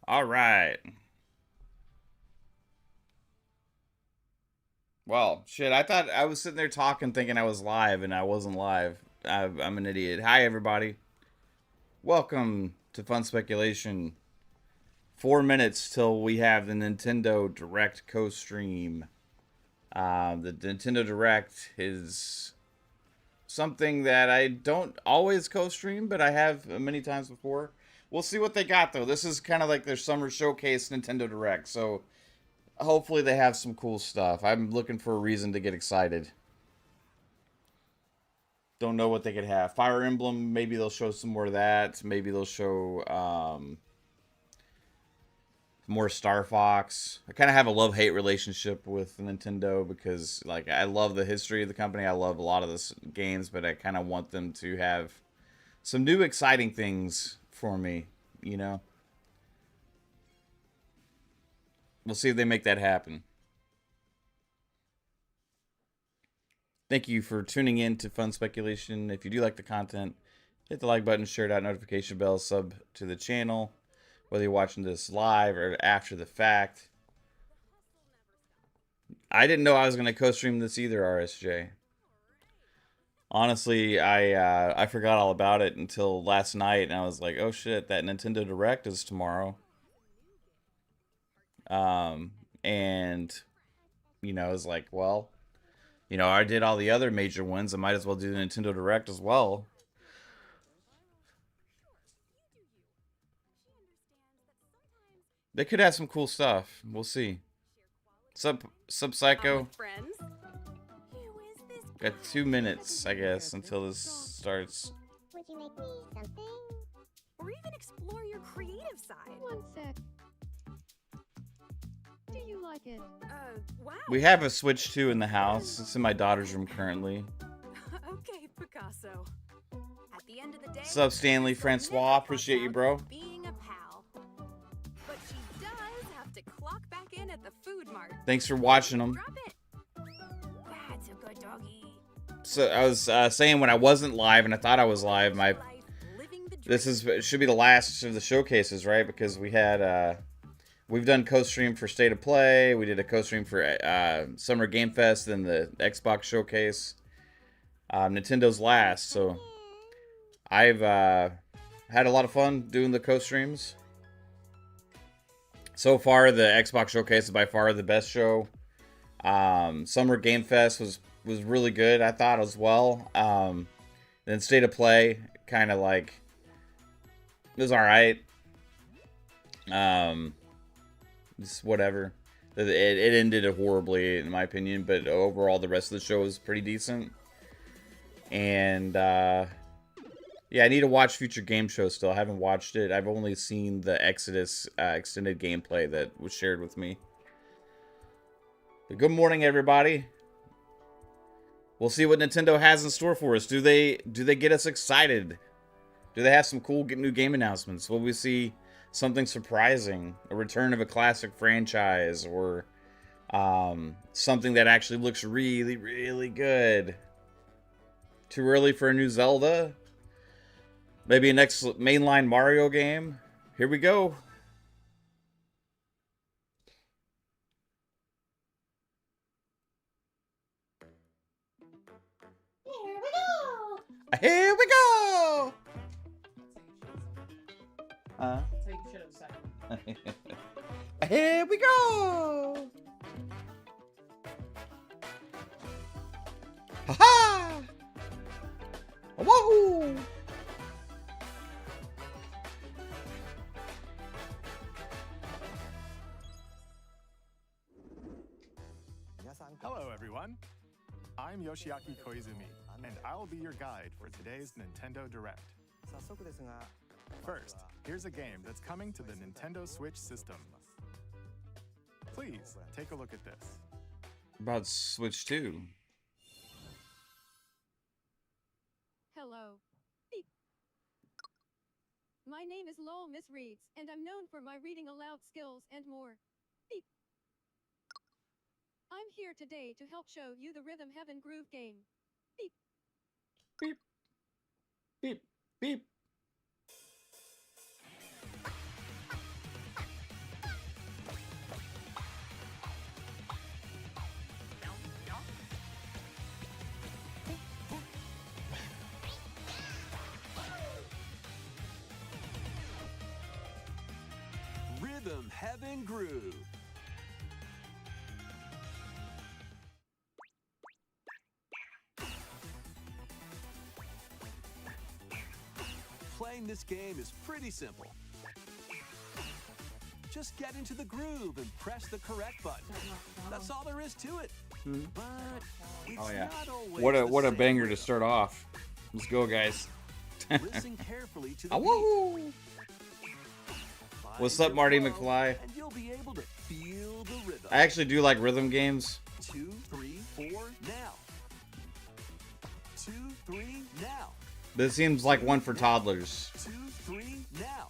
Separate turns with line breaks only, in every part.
All right. Well, shit, I thought I was sitting there talking thinking I was live and I wasn't live. I'm an idiot. Hi, everybody. Welcome to Fun Speculation. 4 minutes till we have the Nintendo Direct co-stream. The Nintendo Direct is something that I don't always co-stream, but I have many times before. We'll see what they got though. This is kind of like their summer showcase Nintendo Direct, so hopefully they have some cool stuff. I'm looking for a reason to get excited. Don't know what they could have. Fire Emblem, maybe they'll show some more of that. Maybe they'll show more Star Fox. I kind of have a love-hate relationship with Nintendo because, like, I love the history of the company. I love a lot of the games, but I kind of want them to have some new exciting things for me, you know? We'll see if they make that happen. Thank you for tuning in to Fun Speculation. If you do like the content, hit the like button, share it out, notification bell, sub to the channel, whether you're watching this live or after the fact. I didn't know I was going to co-stream this either, RSJ. Honestly, I forgot all about it until last night, and I was like, oh shit, that Nintendo Direct is tomorrow. And, I was like, well, I did all the other major ones. I might as well do the Nintendo Direct as well. They could have some cool stuff. We'll see. Sub Psycho. Got 2 minutes, I guess, until this starts.
Would you make me something? Or even explore your creative side.
One sec. Do you like it?
Wow.
We have a Switch 2 in the house. It's in my daughter's room currently.
Okay, Picasso. At the end of the day,
Sub Stanley Francois, appreciate you, bro.
Being a pal. But she does have to clock back in at the food mart.
Thanks for watching them.
Drop it. That's a good doggy.
So I was saying when I wasn't live, and I thought I was live. Should be the last of the showcases, right? Because we had we've done co-stream for State of Play. We did a co-stream for Summer Game Fest, then the Xbox Showcase. Nintendo's last, so I've had a lot of fun doing the co-streams. So far, the Xbox Showcase is by far the best show. Summer Game Fest was really good, I thought, as well. Then State of Play, kind of like, it was alright. Just whatever. It ended horribly, in my opinion, but overall, the rest of the show was pretty decent. And, yeah, I need to watch future game shows still. I haven't watched it. I've only seen the Exodus extended gameplay that was shared with me. But good morning, everybody. We'll see what Nintendo has in store for us. Do they get us excited? Do they have some cool new game announcements? Will we see something surprising? A return of a classic franchise, or something that actually looks really, really good? Too early for a new Zelda? Maybe a next mainline Mario game? Here we go. Here we go! Here we go! Ha-ha! Whoa!
Hello, everyone. I'm Yoshiaki Koizumi, and I'll be your guide for today's Nintendo Direct. First, here's a game that's coming to the Nintendo Switch system. Please, take a look at this.
About Switch 2.
Hello. Beep. My name is Lowell Miss Reeds, and I'm known for my reading aloud skills and more. Beep. I'm here today to help show you the Rhythm Heaven Groove game. Beep.
Beep. Beep. Beep.
Rhythm Heaven Groove. Playing this game is pretty simple. Just get into the groove and press the correct button. That's all there is to it. But it's
Oh yeah.
not always
What a
the same
banger to
rhythm.
start off. Let's go, guys.
Listen carefully to the
Ah,
beat.
woo! What's
Find
up,
your
Marty
flow,
McFly?
And you'll be able to feel the rhythm.
I actually do like rhythm games.
2, 3, 4, now. 2, 3, now.
This seems like one for toddlers.
2, 3, now.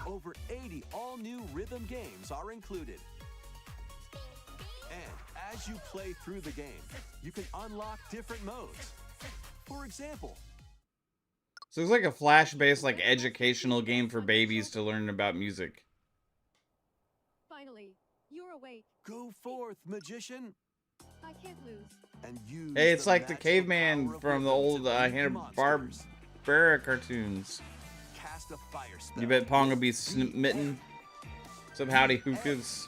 Over 80 all-new rhythm games are included. And as you play through the game, you can unlock different modes. For example,
So it's like a flash-based, like educational game for babies to learn about music.
Finally, you're awake.
go forth, magician,
I can't lose.
and use
Hey, it's like the
magical
caveman
power of
from the
rhythm
old
to beat
Hanna-Barbera
monsters.
cartoons.
Cast a fire spell.
You bet Pong will be
with
smitten. Some howdy hookahs.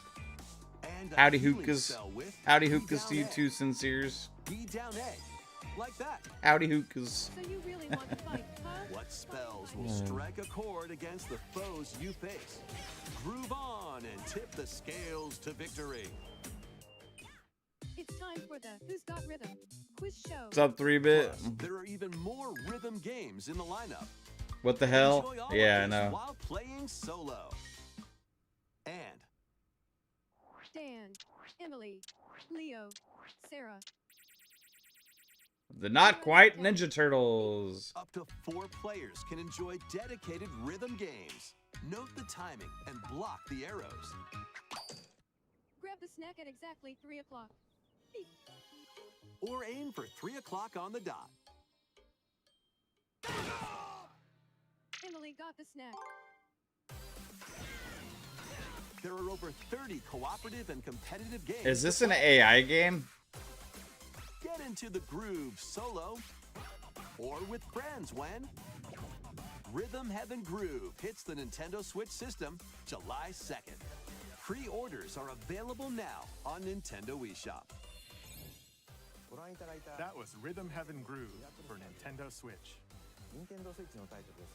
and a
Howdy
healing
hookahs.
spell with
Howdy
B
hookahs to
down
you
A.
two sinceres.
B down A, like that.
Howdy hookahs.
So you really want to fight, huh?
What spells will strike a chord against the foes you face? Groove on and tip the scales to victory.
It's time for the Who's Got Rhythm quiz show.
What's up, 3-bit?
Plus, there are even more rhythm games in the lineup.
What the hell?
Enjoy all
Yeah, I
of this
know.
while playing solo. And
Dan, Emily, Leo, Sarah.
The Not Quite Ninja Turtles.
up to 4 players can enjoy dedicated rhythm games. Note the timing and block the arrows.
Grab the snack at exactly 3 o'clock. Beep.
Or aim for 3 o'clock on the dot.
Emily got the snack.
There are over 30 cooperative and competitive games.
Is this
to
an
play.
AI game?
Get into the groove solo or with friends when Rhythm Heaven Groove hits the Nintendo Switch system July 2nd. Pre-orders are available now on Nintendo eShop.
That was Rhythm Heaven Groove for Nintendo Switch.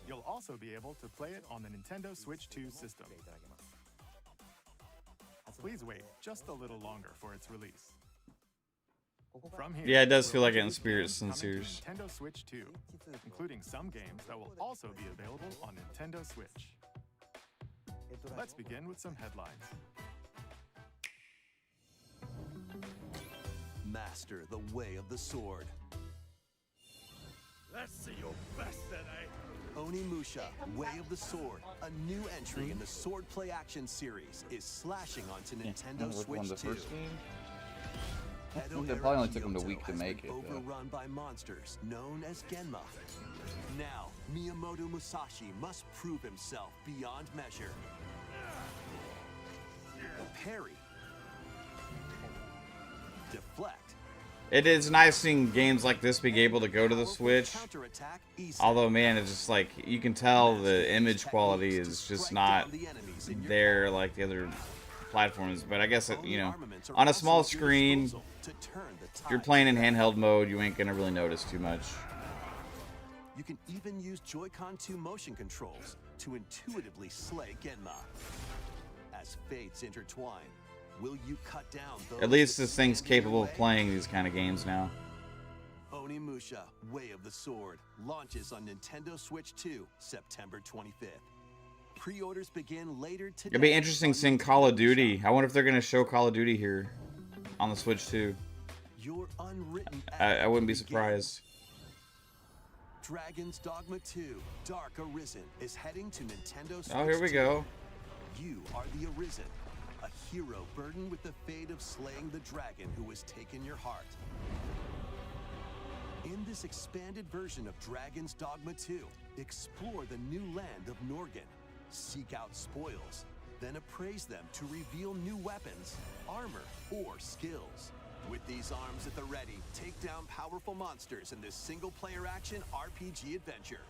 You'll also be able to play it on the Nintendo Switch 2 system. Please wait just a little longer for its release. From here,
Yeah, it does feel
we'll
like it in
introduce
spirit,
games coming to
Sinceres.
Nintendo Switch 2, including some games that will also be available on Nintendo Switch. Let's begin with some headlines.
Master the way of the sword.
Let's see your best today.
Onimusha, Way of the Sword, a new entry in the Sword Play Action series, is slashing onto Nintendo Switch 2.
It probably only took them a week to make it, though.
Overrun by monsters known as Genma. Now, Miyamoto Musashi must prove himself beyond measure. Parry. Deflect.
It is nice seeing games like this being able to go to the
Powerful
Switch.
counterattack easy.
Although, man, it's just like, you can tell the image quality is just not there like the other platforms. But I guess, you know, on a small screen, if you're playing in handheld mode, you ain't gonna really notice too much.
You can even use Joy-Con 2 motion controls to intuitively slay Genma. As fates intertwine, will you cut down those
At least
that
this thing's
stand in your
capable of
way?
playing these kind of games now.
Onimusha, Way of the Sword, launches on Nintendo Switch 2, September 25th. Pre-orders begin later today.
It'd be interesting
on
seeing
Nintendo
Call of Duty.
eShop.
I wonder if they're gonna show Call of Duty here on the Switch too.
Your unwritten
I wouldn't be
begins.
surprised.
Dragon's Dogma 2, Dark Arisen, is heading to Nintendo Switch
Oh, here we
2.
go.
You are the Arisen, a hero burdened with the fate of slaying the dragon who has taken your heart. In this expanded version of Dragon's Dogma 2, explore the new land of Norgan, seek out spoils, then appraise them to reveal new weapons, armor, or skills. With these arms at the ready, take down powerful monsters in this single-player action RPG adventure.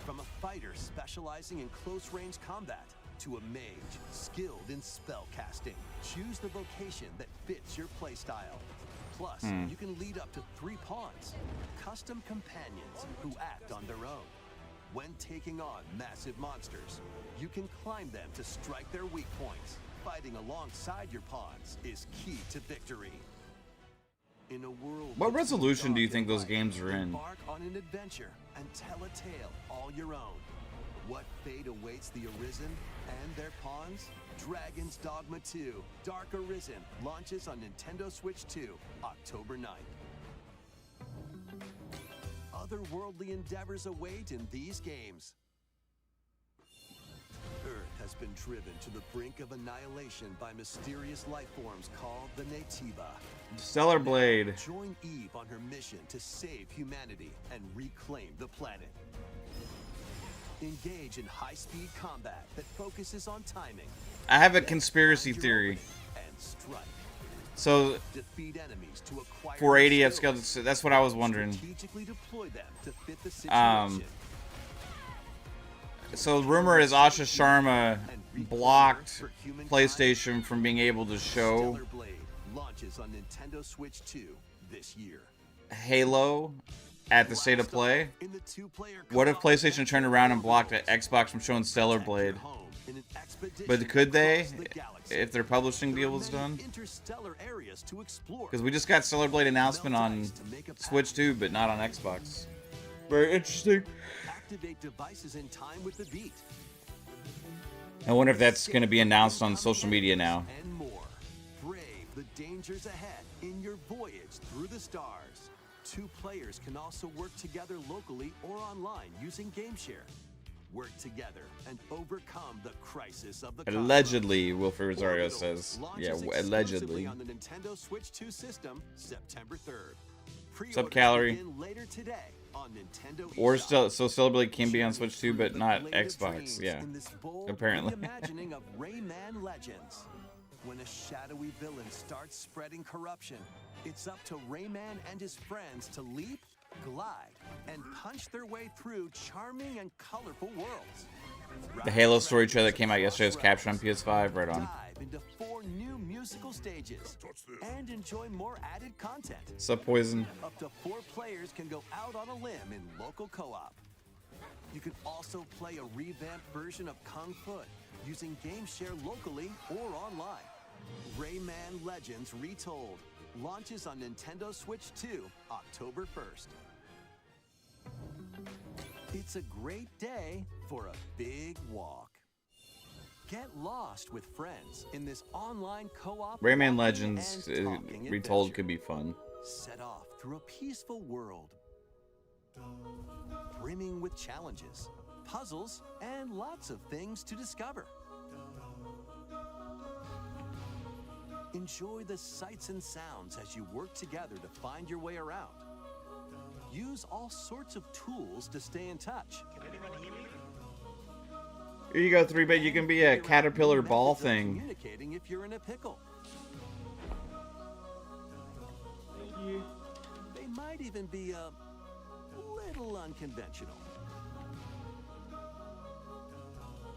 From a fighter specializing in close-range combat to a mage skilled in spell casting. Choose the vocation that fits your playstyle. Plus, you can lead up to 3 pawns, custom companions who act on their own. When taking on massive monsters, you can climb them to strike their weak points. Fighting alongside your pawns is key to victory. In a world
What
that's
resolution do you
dark
think
and
those
light,
games are in?
Embark on an adventure and tell a tale all your own. What fate awaits the Arisen and their pawns? Dragon's Dogma 2 Dark Arisen launches on Nintendo Switch 2, October 9th. Otherworldly endeavors await in these games. Earth has been driven to the brink of annihilation by mysterious life forms called the Nativa.
Stellar Blade.
Join Eve on her mission to save humanity and reclaim the planet. Engage in high-speed combat that focuses on timing.
I have a conspiracy theory.
And strike.
So
Defeat enemies to acquire
480
their
F scale.
skills.
That's what I was wondering.
Strategically deploy them to fit the situation.
So rumor is Asha Sharma blocked PlayStation from being able to show
Stellar Blade launches on Nintendo Switch 2 this year.
Halo at the State of Play.
In the two-player
What if
co-op,
PlayStation turned around and blocked Xbox from showing Stellar Blade?
home in an expedition
But could they,
across the galaxy.
if their publishing
There are
deal was
many
done?
interstellar areas to explore.
Because we just got Stellar Blade announcement on Switch 2, but not on Xbox. Very interesting.
Activate devices in time with the beat.
I wonder if that's going to be announced on social media now.
And more. Brave the dangers ahead in your voyage through the stars. 2 players can also work together locally or online using GameShare. Work together and overcome the crisis of the cosmos.
Allegedly, Wilfred Rosario
Orbital
says.
launches
Yeah,
exclusively
allegedly.
on the Nintendo Switch 2 system September 3rd.
What's up,
Pre-orders
Calorie?
begin later today on Nintendo
Or
eShop.
still, so Stellar Blade can be on Switch 2, but not
Blade of
Xbox.
Dreams
Yeah,
in this bold
apparently.
reimagining of Rayman Legends. When a shadowy villain starts spreading corruption, it's up to Rayman and his friends to leap, glide, and punch their way through charming and colorful worlds.
The Halo story trailer that came out yesterday is captured on PS5. Right on.
Dive into 4 new musical stages and enjoy more added content.
Sub Poison.
Up to 4 players can go out on a limb in local co-op. You can also play a revamped version of Kung Fu using GameShare locally or online. Rayman Legends Retold launches on Nintendo Switch 2, October 1st. It's a great day for a big walk. Get lost with friends in this online co-op
Rayman
walking
Legends
and talking
Retold
adventure.
could be fun.
Set off through a peaceful world, brimming with challenges, puzzles, and lots of things to discover. Enjoy the sights and sounds as you work together to find your way around. Use all sorts of tools to stay in touch.
Here you go, 3-bit. You can be a caterpillar ball
Methods of
thing.
Communicating if you're in a pickle. They might even be a little unconventional.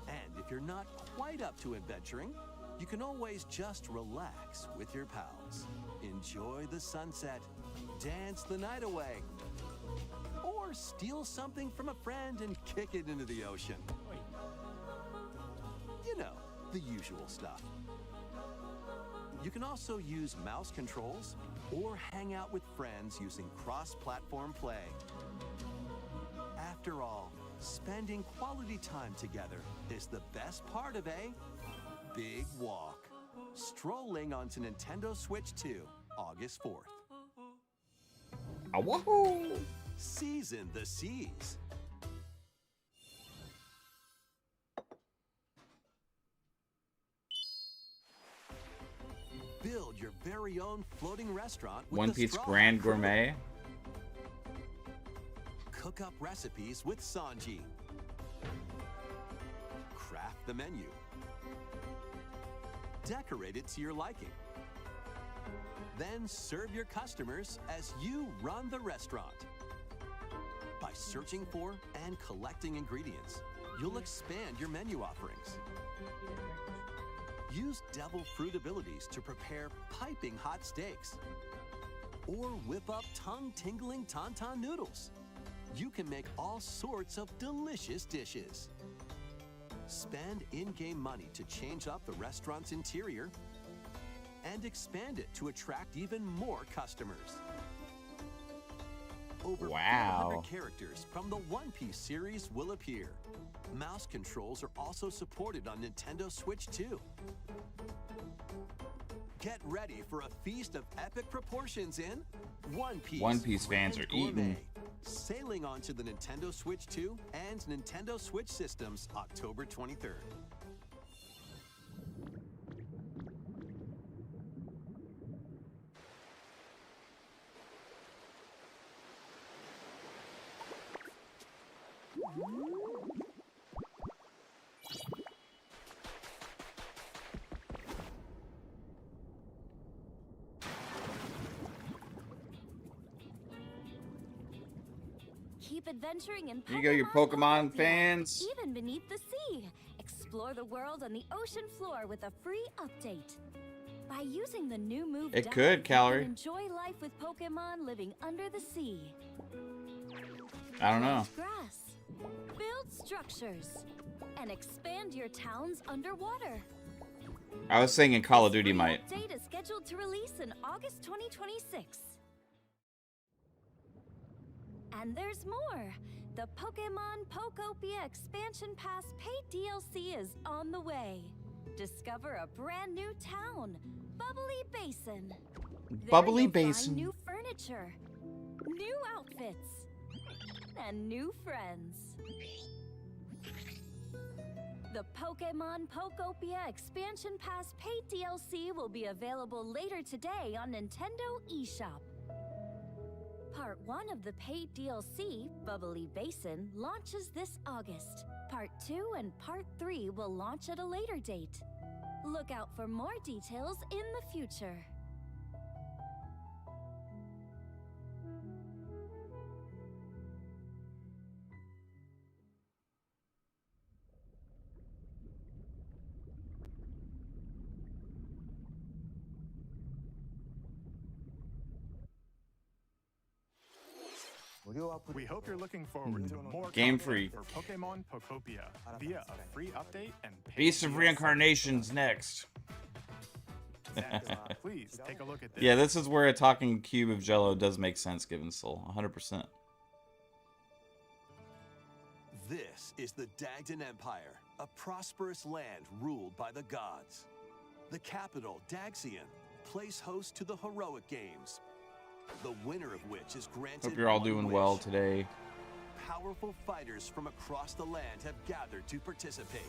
And if you're not quite up to adventuring, you can always just relax with your pals. Enjoy the sunset, dance the night away, or steal something from a friend and kick it into the ocean. You know, the usual stuff. You can also use mouse controls or hang out with friends using cross-platform play. After all, spending quality time together is the best part of a big walk. Strolling onto Nintendo Switch 2, August 4th.
Ah, wahoo!
Season the seas. Build your very own floating restaurant with
One
the
Piece
Straw
Grand
Crew.
Gourmet.
Cook up recipes with Sanji. Craft the menu. Decorate it to your liking. Then serve your customers as you run the restaurant. By searching for and collecting ingredients, you'll expand your menu offerings. Use devil fruit abilities to prepare piping hot steaks. Or whip up tongue-tingling tauntaun noodles. You can make all sorts of delicious dishes. Spend in-game money to change up the restaurant's interior and expand it to attract even more customers. Over
Wow.
400 characters from the One Piece series will appear. Mouse controls are also supported on Nintendo Switch 2. Get ready for a feast of epic proportions in One Piece.
One Piece fans
Grand
are eating.
Gourmet. Sailing onto the Nintendo Switch 2 and Nintendo Switch systems October 23rd.
Keep adventuring in
Here you go, your Pokemon fans.
Even beneath the sea. Explore the world on the ocean floor with a free update. By using the new move
It
Dive,
could,
you
Calorie.
can enjoy life with Pokemon living under the sea.
I don't know.
Plant grass, build structures, and expand your towns underwater.
I was thinking Call of Duty
Free
might.
update is scheduled to release in August 2026. And there's more. The Pokemon Pokopia Expansion Pass paid DLC is on the way. Discover a brand new town, Bubbly Basin. There
Bubbly
you'll find
Basin.
new furniture, new outfits, and new friends. The Pokemon Pokopia Expansion Pass paid DLC will be available later today on Nintendo eShop. Part 1 of the paid DLC, Bubbly Basin, launches this August. Part 2 and Part 3 will launch at a later date. Look out for more details in the future.
We hope you're looking forward to more
Game
content
free.
for Pokemon Pokopia via a free update and paid
Beast of
DLC.
Reincarnations next.
Please take a look at this.
Yeah, this is where a talking cube of Jello does make sense, given Soul. 100%.
This is the Dagdan Empire, a prosperous land ruled by the gods. The capital, Daxian, plays host to the heroic games, the winner of which is granted
Hope you're all
one
doing
wish.
well today.
Powerful fighters from across the land have gathered to participate.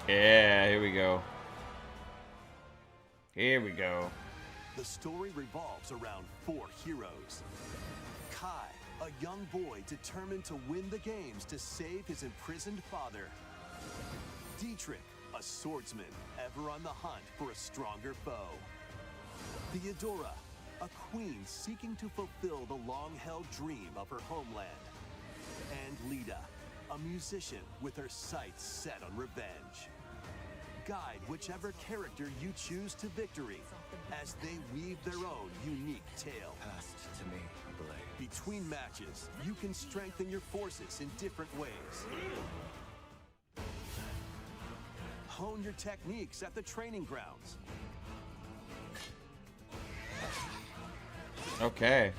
Yeah, here we go. Here we go.
The story revolves around 4 heroes. Kai, a young boy determined to win the games to save his imprisoned father. Dietrich, a swordsman ever on the hunt for a stronger foe. Theodora, a queen seeking to fulfill the long-held dream of her homeland. And Lita, a musician with her sights set on revenge. Guide whichever character you choose to victory as they weave their own unique tale.
Passed to me, Blade.
Between matches, you can strengthen your forces in different ways. Hone your techniques at the training grounds.
Okay.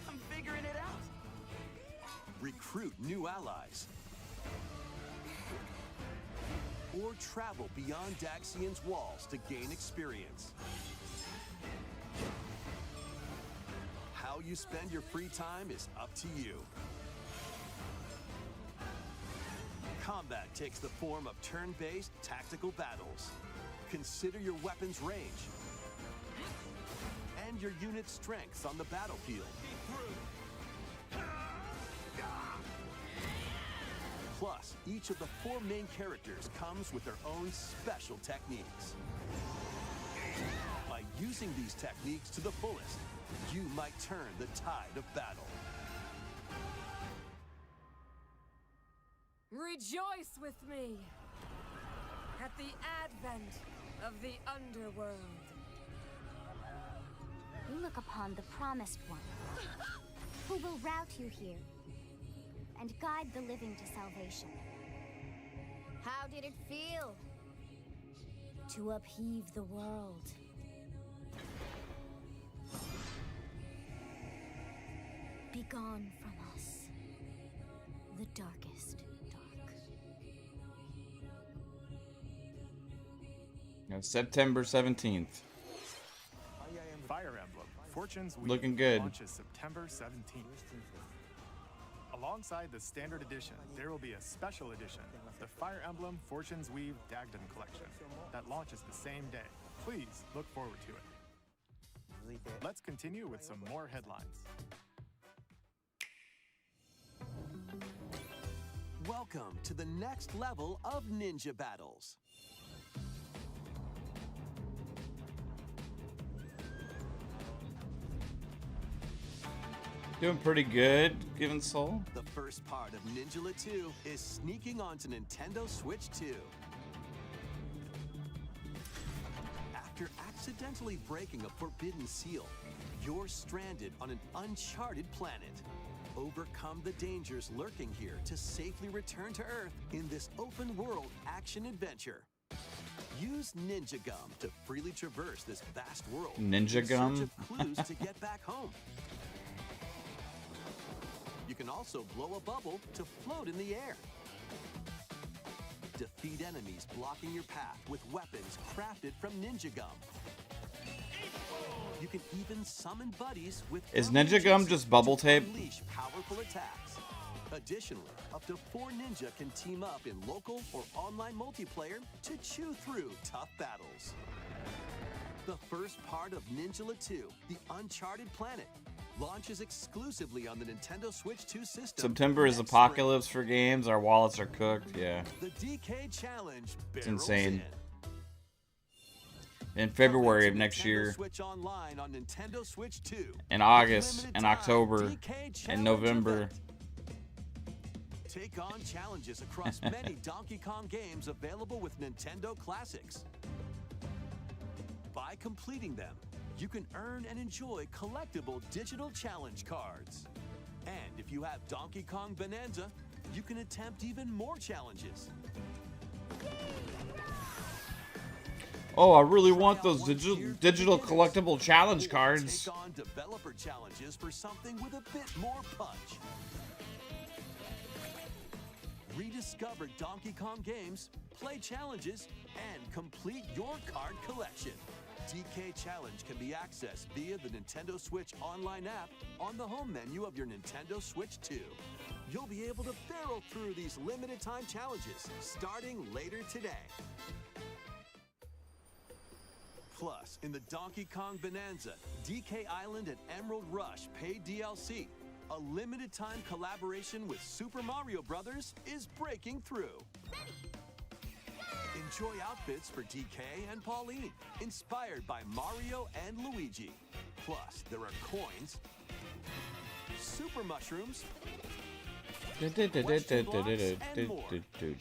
I'm figuring it out. Recruit new allies. Or travel beyond Daxian's walls to gain experience. How you spend your free time is up to you. Combat takes the form of turn-based tactical battles. Consider your weapon's range and your unit's strengths on the battlefield. Plus, each of the 4 main characters comes with their own special techniques. By using these techniques to the fullest, you might turn the tide of battle.
Rejoice with me at the advent of the underworld.
We look upon the Promised One, who will route you here and guide the living to salvation. How did it feel to upheave the world? Begone from us, the darkest dark.
September 17th.
Fire Emblem Fortune's Wheel
Looking good.
launches September 17th. Alongside the standard edition, there will be a special edition, the Fire Emblem Fortune's Weave Dagden Collection, that launches the same day. Please look forward to it. Let's continue with some more headlines.
Welcome to the next level of ninja battles.
Doing pretty good, given Soul.
The first part of Ninjilla 2 is sneaking onto Nintendo Switch 2. After accidentally breaking a forbidden seal, you're stranded on an uncharted planet. Overcome the dangers lurking here to safely return to Earth in this open-world action-adventure. Use Ninja Gum to freely traverse this vast world.
Ninja
in search
Gum?
of clues to get back home. You can also blow a bubble to float in the air. Defeat enemies blocking your path with weapons crafted from Ninja Gum. You can even summon buddies with
Is
gum
Ninja Gum
juices
just bubble
to
tape?
unleash powerful attacks. Additionally, up to 4 ninja can team up in local or online multiplayer to chew through tough battles. The first part of Ninjilla 2, The Uncharted Planet, launches exclusively on the Nintendo Switch 2 system.
September is
next
apocalypse for games. Our wallets are cooked. Yeah.
spring. The DK Challenge
It's
barrels
insane.
in.
In February of
Welcome to
next
Nintendo
year.
Switch Online on Nintendo Switch 2.
In August,
Limited
in
time
October,
DK
in
Challenge
November.
event. Take on challenges across many Donkey Kong games available with Nintendo Classics. By completing them, you can earn and enjoy collectible digital challenge cards. And if you have Donkey Kong Bonanza, you can attempt even more challenges.
Oh, I really
Try
want
out
those
one
digital
tier for
digital
beginners,
collectible challenge
or
cards.
Take on developer challenges for something with a bit more punch. Rediscover Donkey Kong games, play challenges, and complete your card collection. DK Challenge can be accessed via the Nintendo Switch Online app on the home menu of your Nintendo Switch 2. You'll be able to barrel through these limited time challenges starting later today. Plus, in the Donkey Kong Bonanza, DK Island and Emerald Rush paid DLC, a limited time collaboration with Super Mario Bros. Is breaking through. Enjoy outfits for DK and Pauline, inspired by Mario and Luigi. Plus, there are coins, super mushrooms, question blocks, and more. Experience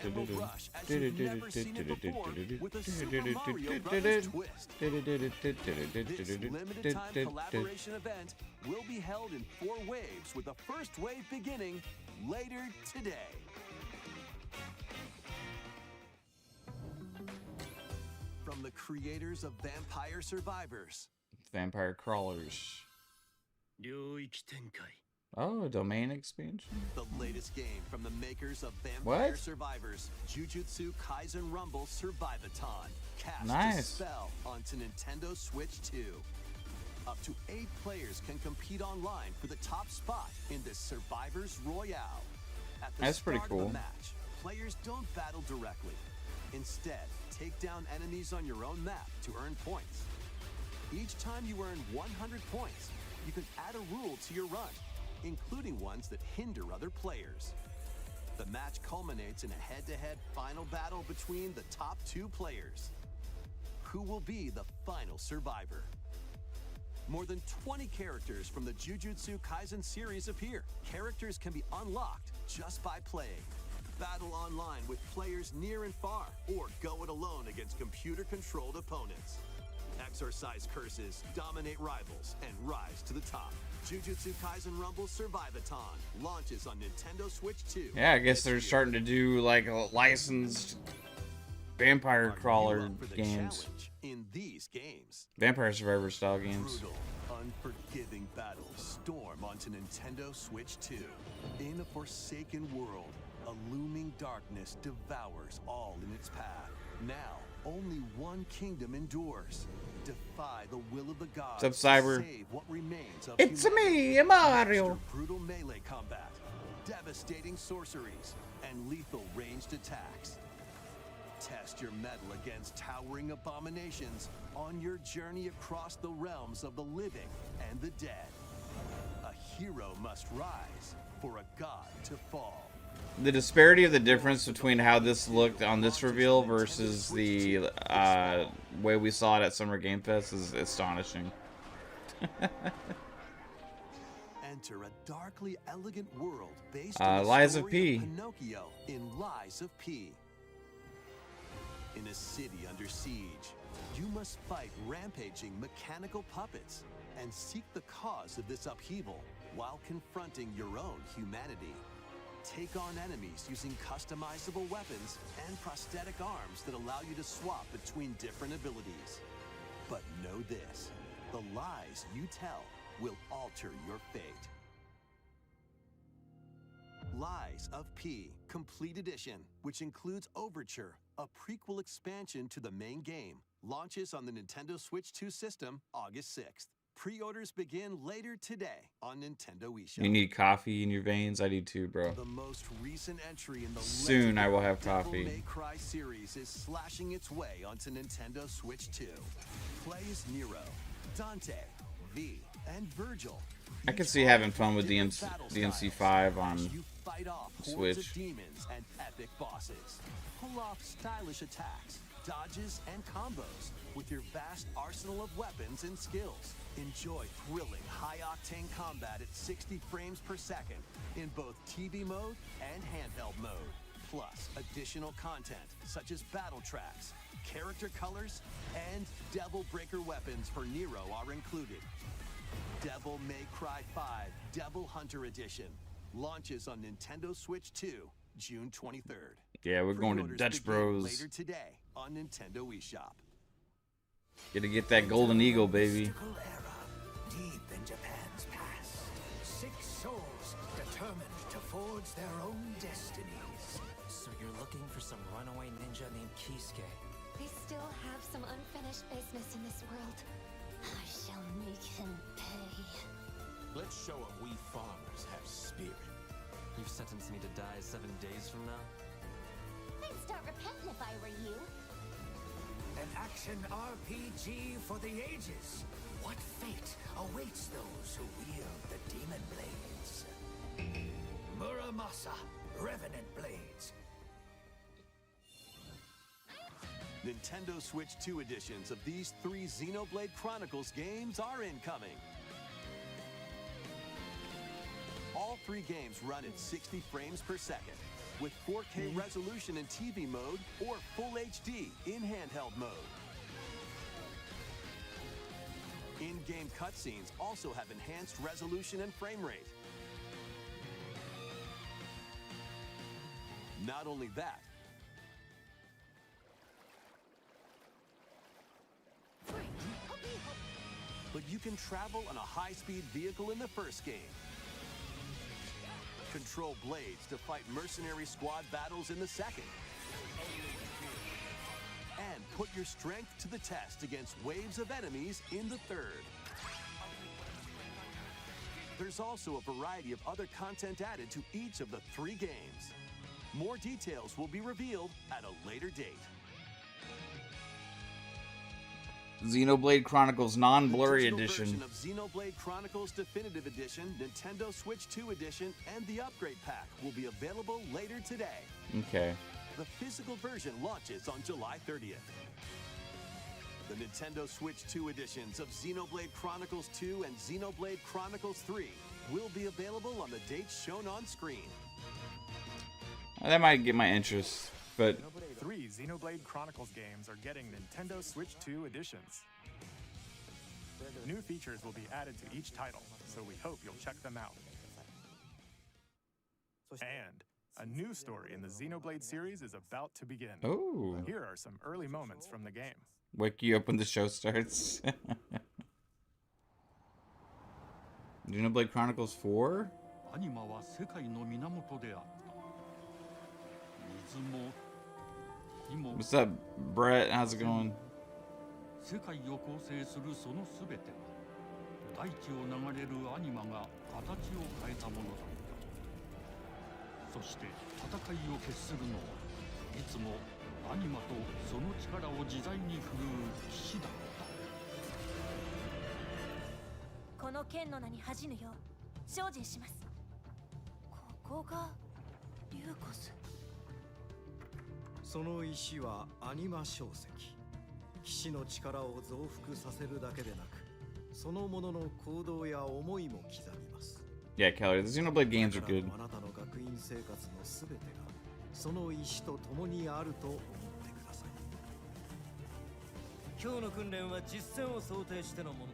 Emerald Rush as you've never seen it before with a Super Mario Bros. twist. This limited time collaboration event will be held in 4 waves, with the first wave beginning later today. From the creators of Vampire Survivors,
Vampire Crawlers. Oh, domain expansion.
the latest game from the makers of Vampire
What?
Survivors, Jujutsu Kaisen Rumble Survivathon, cast a
Nice.
spell onto Nintendo Switch 2. Up to 8 players can compete online for the top spot in this Survivors Royale. At the
That's pretty
start of
cool.
the match, players don't battle directly. Instead, take down enemies on your own map to earn points. Each time you earn 100 points, you can add a rule to your run, including ones that hinder other players. The match culminates in a head-to-head final battle between the top 2 players. Who will be the final survivor? More than 20 characters from the Jujutsu Kaisen series appear. Characters can be unlocked just by playing. Battle online with players near and far, or go it alone against computer-controlled opponents. Exorcise curses, dominate rivals, and rise to the top. Jujutsu Kaisen Rumble Survivathon launches on Nintendo Switch 2.
Yeah, I guess they're starting to do like licensed vampire crawler games.
In these games,
Vampire Survivor style games.
brutal, unforgiving battles storm onto Nintendo Switch 2. In a forsaken world, a looming darkness devours all in its path. Now, only one kingdom endures. Defy the will of the gods.
What's up, Cyber?
To save what remains of
It's
humanity.
me, Mario.
Master brutal melee combat, devastating sorceries, and lethal ranged attacks. Test your mettle against towering abominations on your journey across the realms of the living and the dead. A hero must rise for a god to fall.
The disparity of the difference between how this looked on this reveal versus the way we saw it at Summer Game Fest is astonishing.
Enter a darkly elegant world based
Lies of
on the
P.
story of Pinocchio in Lies of P. In a city under siege, you must fight rampaging mechanical puppets and seek the cause of this upheaval while confronting your own humanity. Take on enemies using customizable weapons and prosthetic arms that allow you to swap between different abilities. But know this, the lies you tell will alter your fate. Lies of P Complete Edition, which includes Overture, a prequel expansion to the main game, launches on the Nintendo Switch 2 system August 6th. Pre-orders begin later today on Nintendo eShop.
You need coffee in your veins? I do too, bro.
The most recent entry in the
Soon I will have
Devil
coffee.
May Cry series is slashing its way onto Nintendo Switch 2. Play as Nero, Dante, V, and Virgil.
I could see having fun with DMC5 on
You fight off hordes
Switch.
of demons and epic bosses. Pull off stylish attacks, dodges, and combos with your vast arsenal of weapons and skills. Enjoy thrilling, high-octane combat at 60 frames per second in both TV mode and handheld mode. Plus, additional content such as battle tracks, character colors, and Devil Breaker weapons for Nero are included. Devil May Cry 5 Devil Hunter Edition launches on Nintendo Switch 2, June 23rd.
Yeah, we're going to
Pre-orders
Dutch
begin
Bros.
later today on Nintendo eShop.
Gotta get that golden eagle, baby.
Mystical era, deep in Japan's past. 6 souls determined to forge their own destinies. So you're looking for some runaway ninja named Kisuke.
They still have some unfinished business in this world. I shall make him pay.
Let's show him we farmers have spirit. You've sentenced me to die 7 days from now?
I'd start repenting if I were you.
An action RPG for the ages. What fate awaits those who wield the demon blades? Muramasa, Revenant Blades.
Nintendo Switch 2 editions of these 3 Xenoblade Chronicles games are incoming. All 3 games run at 60 frames per second, with 4K resolution in TV mode or Full HD in handheld mode. In-game cutscenes also have enhanced resolution and frame rate. Not only that, but you can travel on a high-speed vehicle in the first game. Control blades to fight mercenary squad battles in the second. And put your strength to the test against waves of enemies in the third. There's also a variety of other content added to each of the 3 games. More details will be revealed at a later date.
Xenoblade Chronicles non-blurry
The digital
edition.
version of Xenoblade Chronicles Definitive Edition, Nintendo Switch 2 Edition, and the Upgrade Pack will be available later today.
Okay.
The physical version launches on July 30th. The Nintendo Switch 2 editions of Xenoblade Chronicles 2 and Xenoblade Chronicles 3 will be available on the dates shown on screen.
That might get my interest, but
3 Xenoblade Chronicles games are getting Nintendo Switch 2 editions. New features will be added to each title, so we hope you'll check them out. And a new story in the Xenoblade series is about to begin.
oh,
Here are some early moments from the game.
wake you up when the show starts. Xenoblade Chronicles 4?
アニマは世界の源であった。水も火も
What's up, Brett? How's it going?
世界を構成するそのすべては大地を流れるアニマが形を変えたものだった。そして戦いを決するのはいつもアニマとその力を自在に振るう騎士だった。
この剣の名に恥じぬよう精進します。ここがリューコス。
その石はアニマ小石。騎士の力を増幅させるだけでなく、そのものの行動や思いも刻みます。
Yeah, Kelly, the Xenoblade games are good.
あなたの学院生活のすべてがその石と共にあると思ってください。
今日の訓練は実戦を想定してのものだ。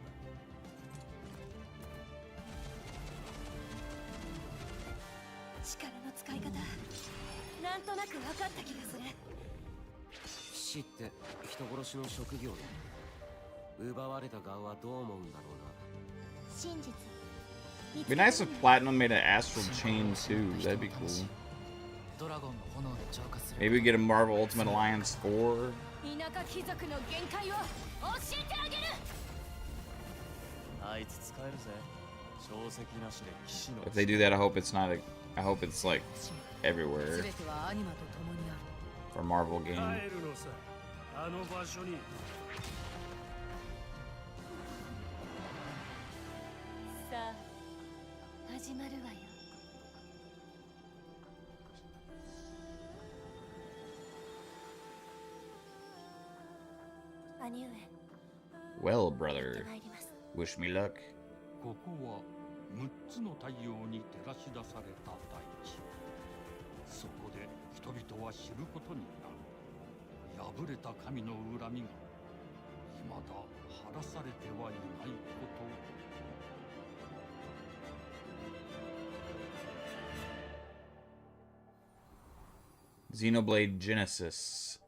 力の使い方、なんとなく分かった気がする。
騎士って人殺しの職業だ。奪われた側はどう思うんだろうな。
真実。
Be nice if Platinum made an Astral Chain too. That'd be cool.
ドラゴンの炎で浄化する。
Maybe we get a Marvel Ultimate Alliance 4.
田舎貴族の限界を教えてあげる。
あいつ使えるぜ。小石なしで騎士の。
If they do that, I hope it's not a. I hope it's like everywhere
全てはアニマと共にある。
for a Marvel game.
帰るのさ。あの場所に。
さあ、始まるわよ。兄上。
Well, brother,
参ります。
wish me luck.
ここは6つの太陽に照らし出された大地。そこで人々は知ることになる。破れた神の恨みが未だ晴らされてはいないこと。
Xenoblade Genesis.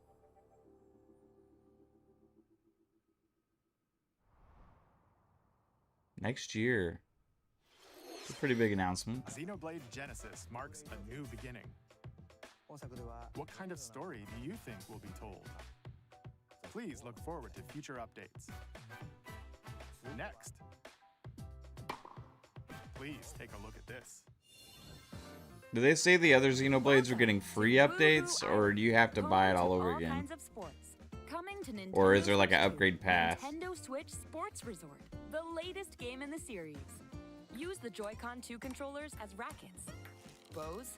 Next year. It's a pretty big announcement.
Xenoblade Genesis marks a new beginning. What kind of story do you think will be told? Please look forward to future updates. Next, please take a look at this.
Do they say the other Xenoblades are getting free updates, or do you have to buy it all over again? Or is there like an upgrade path?
Nintendo Switch Sports Resort, the latest game in the series. Use the Joy-Con 2 controllers as rackets, bows,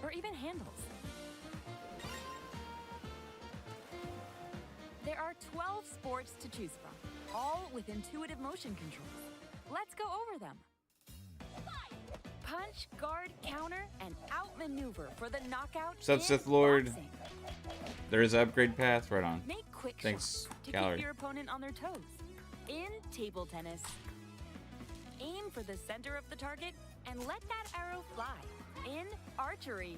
or even handles. There are 12 sports to choose from, all with intuitive motion controls. Let's go over them. Punch, guard, counter, and outmaneuver for the knockout.
What's up,
in
Sith Lord?
boxing.
There is an upgrade path? Right on.
Make quick
Thanks,
shots to
Gallery.
keep your opponent on their toes. In table tennis, aim for the center of the target and let that arrow fly. In archery,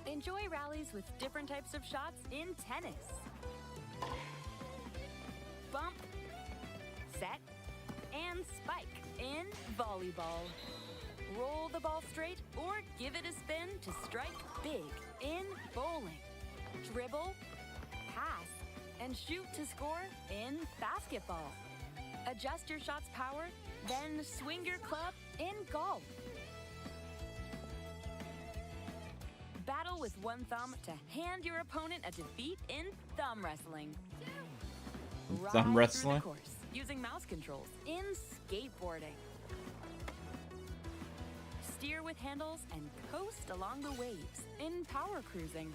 enjoy rallies with different types of shots in tennis. Bump, set, and spike in volleyball. Roll the ball straight or give it a spin to strike big in bowling. Dribble, pass, and shoot to score in basketball. Adjust your shot's power, then swing your club in golf. Battle with one thumb to hand your opponent a defeat in thumb wrestling. Ride
Thumb
through
wrestling?
the course using mouse controls in skateboarding. Steer with handles and coast along the waves in power cruising.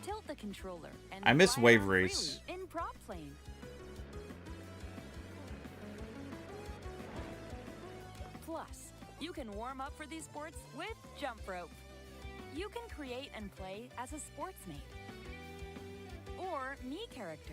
Tilt the controller and
I miss
fly
Wave
around
Race.
freely in prop plane. Plus, you can warm up for these sports with jump rope. You can create and play as a sportsmate or me character.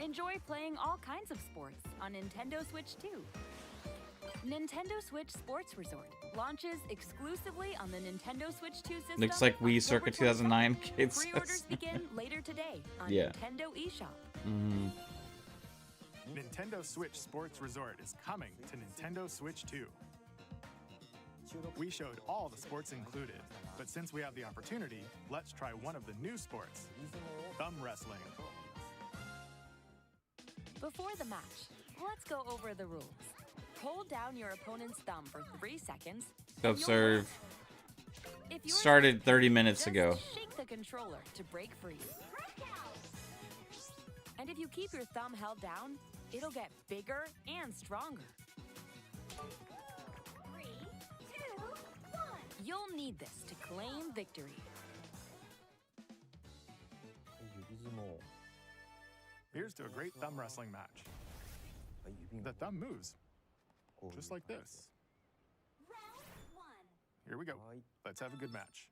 Enjoy playing all kinds of sports on Nintendo Switch 2. Nintendo Switch Sports Resort launches exclusively on the Nintendo Switch 2 system.
Looks like Wii circa
October
2009.
22nd.
Kids.
Pre-orders begin later today on
Yeah.
Nintendo eShop.
Mm-hmm.
Nintendo Switch Sports Resort is coming to Nintendo Switch 2. We showed all the sports included, but since we have the opportunity, let's try one of the new sports, thumb wrestling.
Before the match, let's go over the rules. Hold down your opponent's thumb for 3 seconds. and you'll
Serve.
win. If yours
Started
is
30 minutes
just
ago.
Shake the controller to break free. And if you keep your thumb held down, it'll get bigger and stronger.
3, 2, 1.
You'll need this to claim victory.
Here's to a great thumb wrestling match. The thumb moves, just like this.
Round 1.
Here we go. Let's have a good match.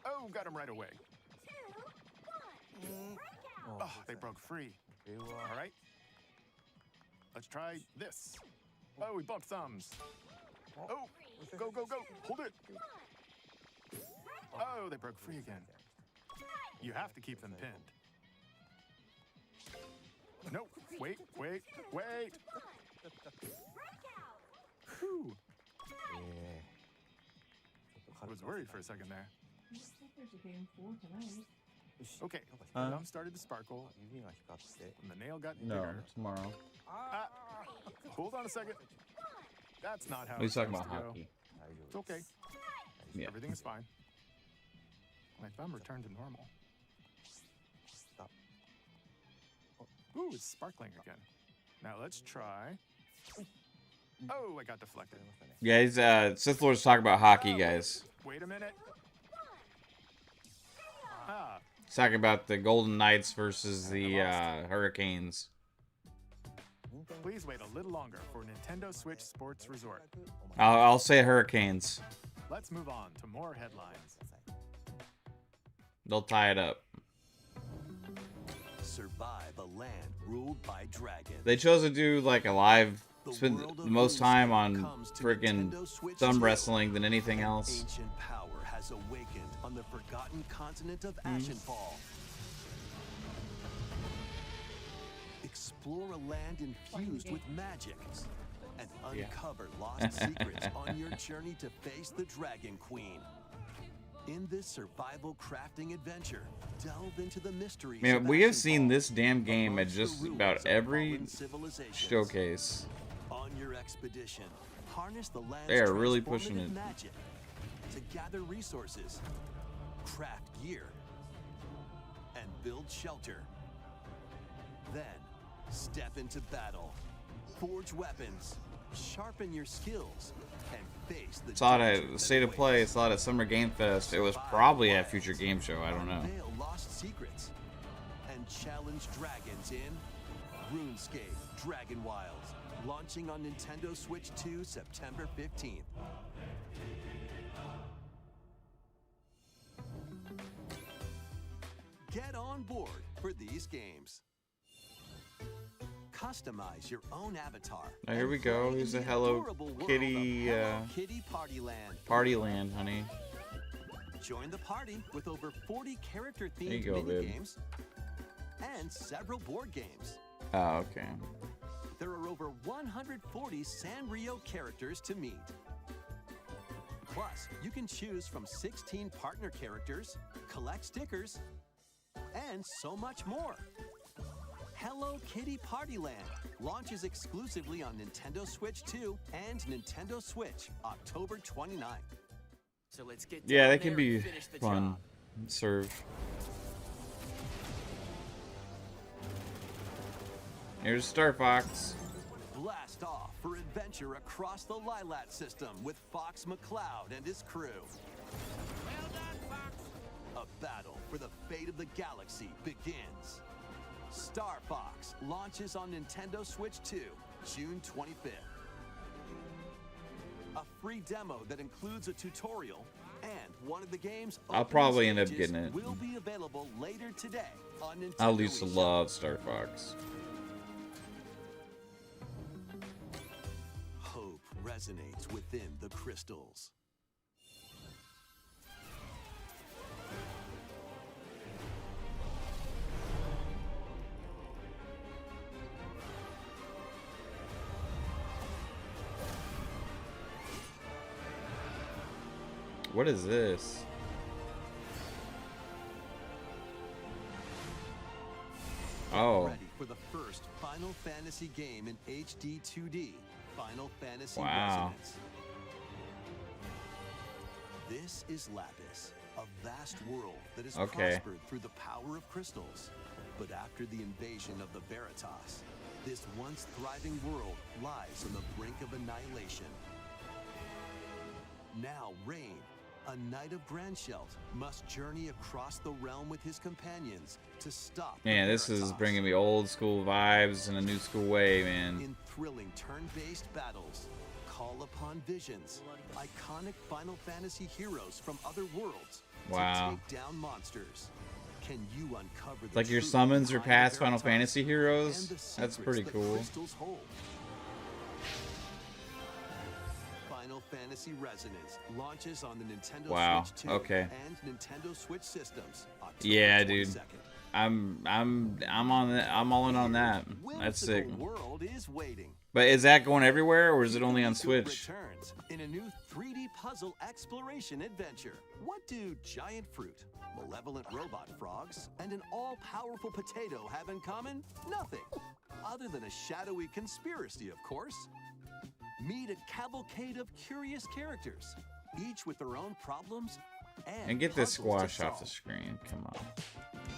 Oh, got him right away.
2, 1. Breakout.
Oh, they broke free. All right. Let's try this. Oh, we bumped thumbs. Oh, go, go, go. Hold it. Oh, they broke free again. You have to keep them pinned. No, wait, wait, wait. Whew. I was worried for a second there. Okay, thumb started to sparkle, and the nail got
No,
bigger.
tomorrow.
Hold on a second. That's not how
He's
it's
talking
supposed
about
to go.
hockey.
It's okay.
Yeah.
Everything is fine. My thumb returned to normal. Ooh, it's sparkling again. Now let's try. Oh, I got deflected.
Yeah, he's Sith Lord's talking about hockey, guys.
Wait a minute. Ah,
He's talking about the Golden Knights versus the Hurricanes.
please wait a little longer for Nintendo Switch Sports Resort.
I'll say Hurricanes.
Let's move on to more headlines.
They'll tie it up.
Survive a land ruled by dragons.
They chose to do like a live,
The
spend
world
the
of
most time
RuneScape
on
comes to
freaking
Nintendo Switch
thumb
2.
wrestling than anything else.
Ancient power has awakened on the forgotten continent of Ashenfall. Explore a land infused with magic and uncover lost secrets on your journey to face the Dragon Queen. In this survival crafting adventure, delve into the mysteries.
Man,
of
we have seen
Ashenfall,
this damn game at
amongst the
just
ruins
about
of
every
fallen civilizations.
showcase.
On your expedition, harness the land's
They are really pushing
transformative
it.
magic to gather resources, craft gear, and build shelter. Then, step into battle, forge weapons, sharpen your skills, and face the
Saw it
dangers
at
that
State of
await.
Play, saw it at Summer Game Fest. It was probably at Future Game Show, I don't know.
Unveil lost secrets and challenge dragons in RuneScape Dragon Wilds, launching on Nintendo Switch 2 September 15th. Get on board for these games. Customize your own avatar.
Oh, here we
and
go.
play
Here's
in
a
the
Hello
adorable world of
Kitty,
Hello Kitty Party Land.
Party Land, honey.
Join the party with over 40
There you
character-themed
go,
mini
babe.
games and several board games.
Oh, okay.
There are over 140 Sanrio characters to meet. Plus, you can choose from 16 partner characters, collect stickers, and so much more. Hello Kitty Party Land launches exclusively on Nintendo Switch 2 and Nintendo Switch October 29th.
So let's get
Yeah,
down
that can
there
be
and finish the
fun.
job.
Serve. Here's Star Fox.
Blast off for adventure across the Lilat system with Fox McCloud and his crew.
Well done, Fox.
A battle for the fate of the galaxy begins. Star Fox launches on Nintendo Switch 2, June 25th. A free demo that includes a tutorial and one of the game's
I'll
opening
probably end up
stages
getting it.
will be available later today on Nintendo
I used to
eShop.
love Star Fox.
Hope resonates within the crystals.
What is this? Oh,
Ready for the first Final Fantasy game in HD 2D, Final Fantasy
Wow.
Resonance. This is Lapis, a vast world that has
Okay.
prospered through the power of crystals. But after the invasion of the Veritas, this once thriving world lies on the brink of annihilation. Now Rain, a knight of Grandshelt, must journey across the realm with his companions to stop the
man, this is
Veritas.
bringing me old school vibes in a new school way, man.
In thrilling turn-based battles, call upon visions, iconic Final Fantasy heroes from other worlds
Wow.
to take down monsters. Can you uncover the
Like your
truth
summons or
behind
past
the
Final
Veritas
Fantasy heroes?
and the
That's
secrets
pretty
that
cool.
crystals hold? Final Fantasy Resonance launches on the Nintendo
Wow,
Switch 2
okay.
and Nintendo Switch systems. October
Yeah, dude.
22nd.
I'm on that. I'm all in on that. That's sick.
Whimsical world is waiting.
But is that going everywhere, or is it only on
Pikachu
Switch?
returns in a new 3D puzzle exploration adventure. What do giant fruit, malevolent robot frogs, and an all-powerful potato have in common? Nothing. Other than a shadowy conspiracy, of course. Meet a cavalcade of curious characters, each with their own problems
And get this
puzzles to
squash off the
solve.
screen. Come on.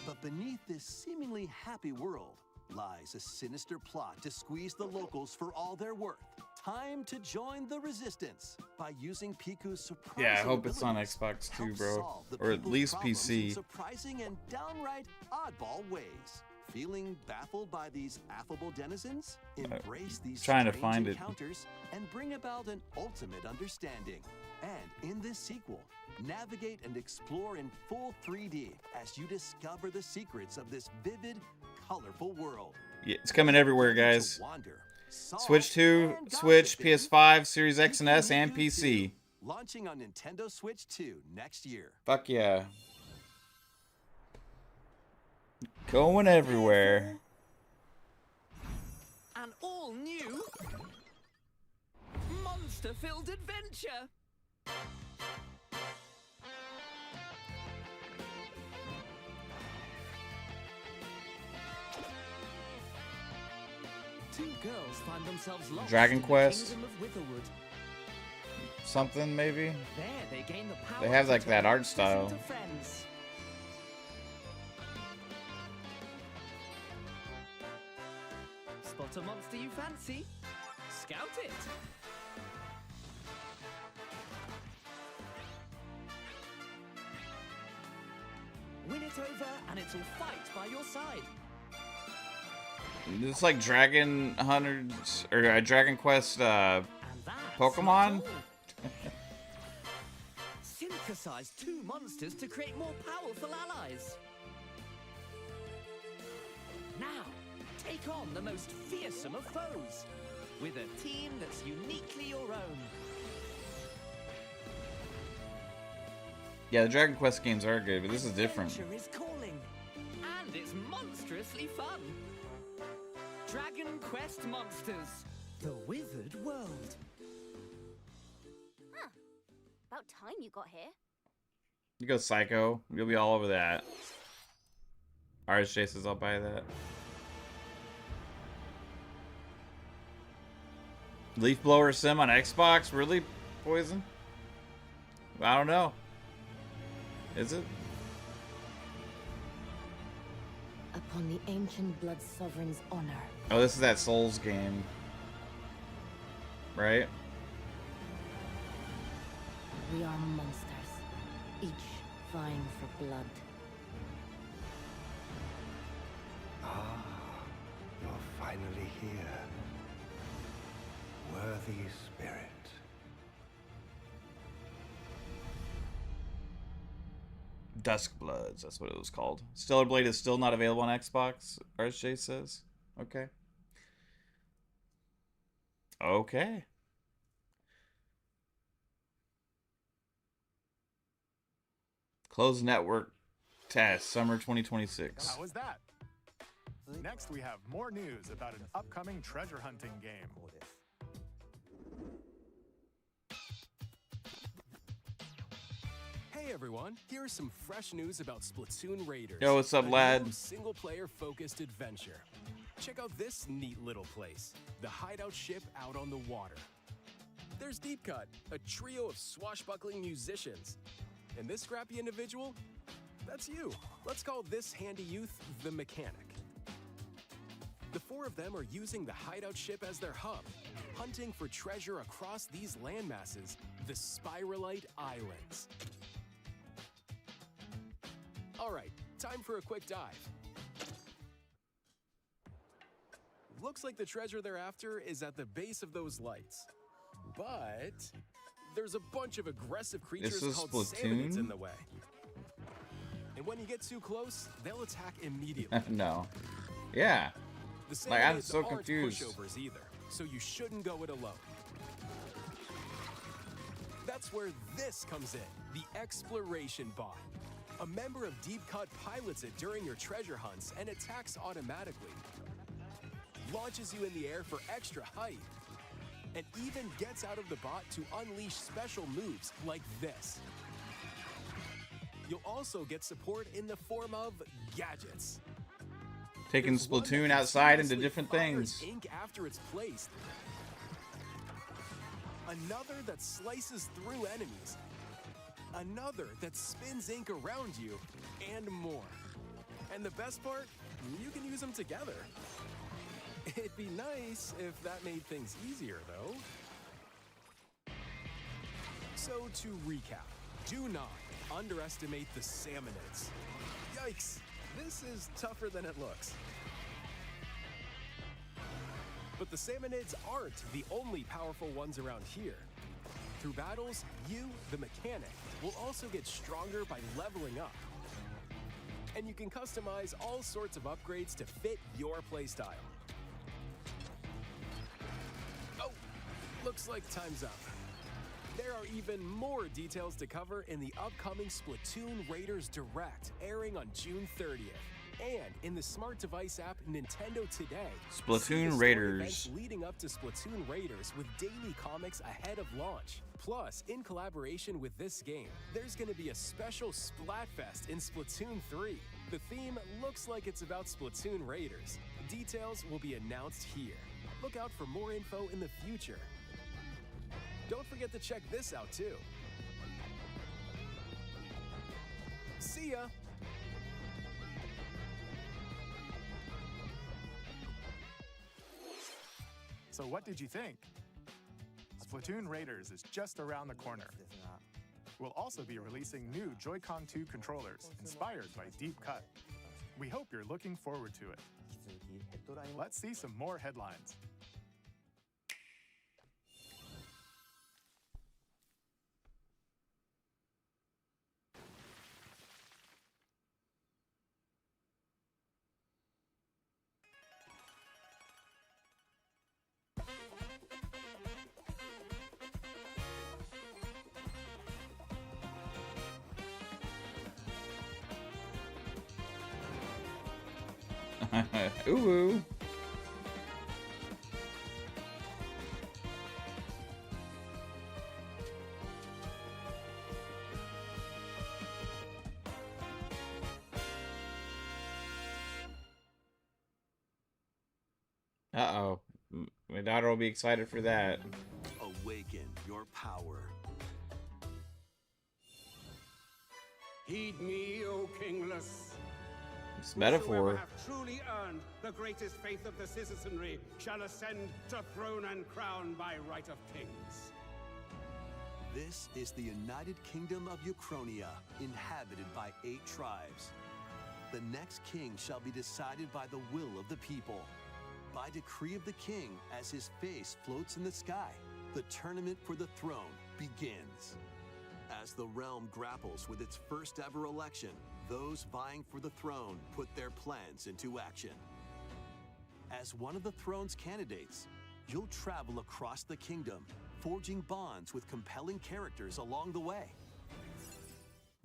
But beneath this seemingly happy world lies a sinister plot to squeeze the locals for all they're worth. Time to join the resistance by using Piku's surprising
Yeah, I hope it's on
abilities.
Xbox too,
Help
bro.
solve the
Or at
people's
least
problems in
PC.
surprising and downright oddball ways. Feeling baffled by these affable denizens? Embrace these
trying to
strange
find it.
encounters and bring about an ultimate understanding. And in this sequel, navigate and explore in full 3D as you discover the secrets of this vivid, colorful world.
Yeah, it's coming everywhere, guys.
To wander, solve,
Switch 2,
and
Switch,
gossip in
PS5, Series X and
Super
S, and
Miku
PC.
2, launching on Nintendo Switch 2 next year.
Fuck yeah. Going everywhere.
An all-new monster-filled adventure. Two girls find themselves lost
Dragon
in the
Quest?
kingdom of Witherwood.
Something, maybe?
There, they gain the power
They have,
to
like, that
turn
art
monsters
style.
into friends. Spot a monster you fancy? Scout it. Win it over and it'll fight by your side.
It's like Dragon Hunters, or Dragon Quest,
And that's
Pokemon?
not all. Synthesize two monsters to create more powerful allies. Now, take on the most fearsome of foes with a team that's uniquely your own.
Yeah, the Dragon Quest games are good, but this is different.
Adventure is calling, and it's monstrously fun. Dragon Quest Monsters, the Withered World.
Huh. About time you got here.
You go Psycho, you'll be all over that. RSJ says I'll buy that. Leaf Blower Sim on Xbox? Really, Poison? I don't know. Is it?
Upon the ancient blood sovereign's honor.
Oh, this is that Souls game. Right?
We are monsters, each vying for blood.
Ah, you're finally here. Worthy spirit.
Dusk Bloods, that's what it was called. Stellar Blade is still not available on Xbox, RSJ says. Okay. Okay. Closed network test, summer 2026.
How was that? Next, we have more news about an upcoming treasure hunting game.
Hey everyone, here's some fresh news about Splatoon Raiders.
Yo, what's up, lad?
A new single-player focused adventure. Check out this neat little place, the hideout ship out on the water. There's Deep Cut, a trio of swashbuckling musicians. And this scrappy individual? That's you. Let's call this handy youth the mechanic. The four of them are using the hideout ship as their hub, hunting for treasure across these landmasses, the Spiralite Islands. All right, time for a quick dive. Looks like the treasure they're after is at the base of those lights. But there's a bunch of aggressive creatures called salmonids in the way. And when you get too close, they'll attack immediately.
No. Yeah.
The
like, I'm
salmonids
so
aren't
confused.
pushovers either, so you shouldn't go it alone. That's where this comes in, the Exploration Bot. A member of Deep Cut pilots it during your treasure hunts and attacks automatically. Launches you in the air for extra height. And even gets out of the bot to unleash special moves like this. You'll also get support in the form of gadgets.
Taking Splatoon outside into different things.
Ink after it's placed. Another that slices through enemies. Another that spins ink around you, and more. And the best part, you can use them together. It'd be nice if that made things easier, though. So to recap, do not underestimate the salmonids. Yikes, this is tougher than it looks. But the salmonids aren't the only powerful ones around here. Through battles, you, the mechanic, will also get stronger by leveling up. And you can customize all sorts of upgrades to fit your playstyle. Oh, looks like time's up. There are even more details to cover in the upcoming Splatoon Raiders Direct, airing on June 30th. And in the smart device app Nintendo Today,
Splatoon Raiders.
Events leading up to Splatoon Raiders with daily comics ahead of launch. Plus, in collaboration with this game, there's going to be a special Splatfest in Splatoon 3. The theme looks like it's about Splatoon Raiders. Details will be announced here. Look out for more info in the future. Don't forget to check this out too. See ya!
So what did you think? Splatoon Raiders is just around the corner. We'll also be releasing new Joy-Con 2 controllers inspired by Deep Cut. We hope you're looking forward to it. Let's see some more headlines.
Ooh. Uh-oh. My daughter will be excited for that.
Awaken your power.
Heed me, O kingless.
It's
Whosoever
metaphor.
hath truly earned the greatest faith of the citizenry shall ascend to throne and crown by right of kings.
This is the United Kingdom of Uchronia, inhabited by 8 tribes. The next king shall be decided by the will of the people. By decree of the king, as his face floats in the sky, the tournament for the throne begins. As the realm grapples with its first ever election, those vying for the throne put their plans into action. As one of the throne's candidates, you'll travel across the kingdom, forging bonds with compelling characters along the way.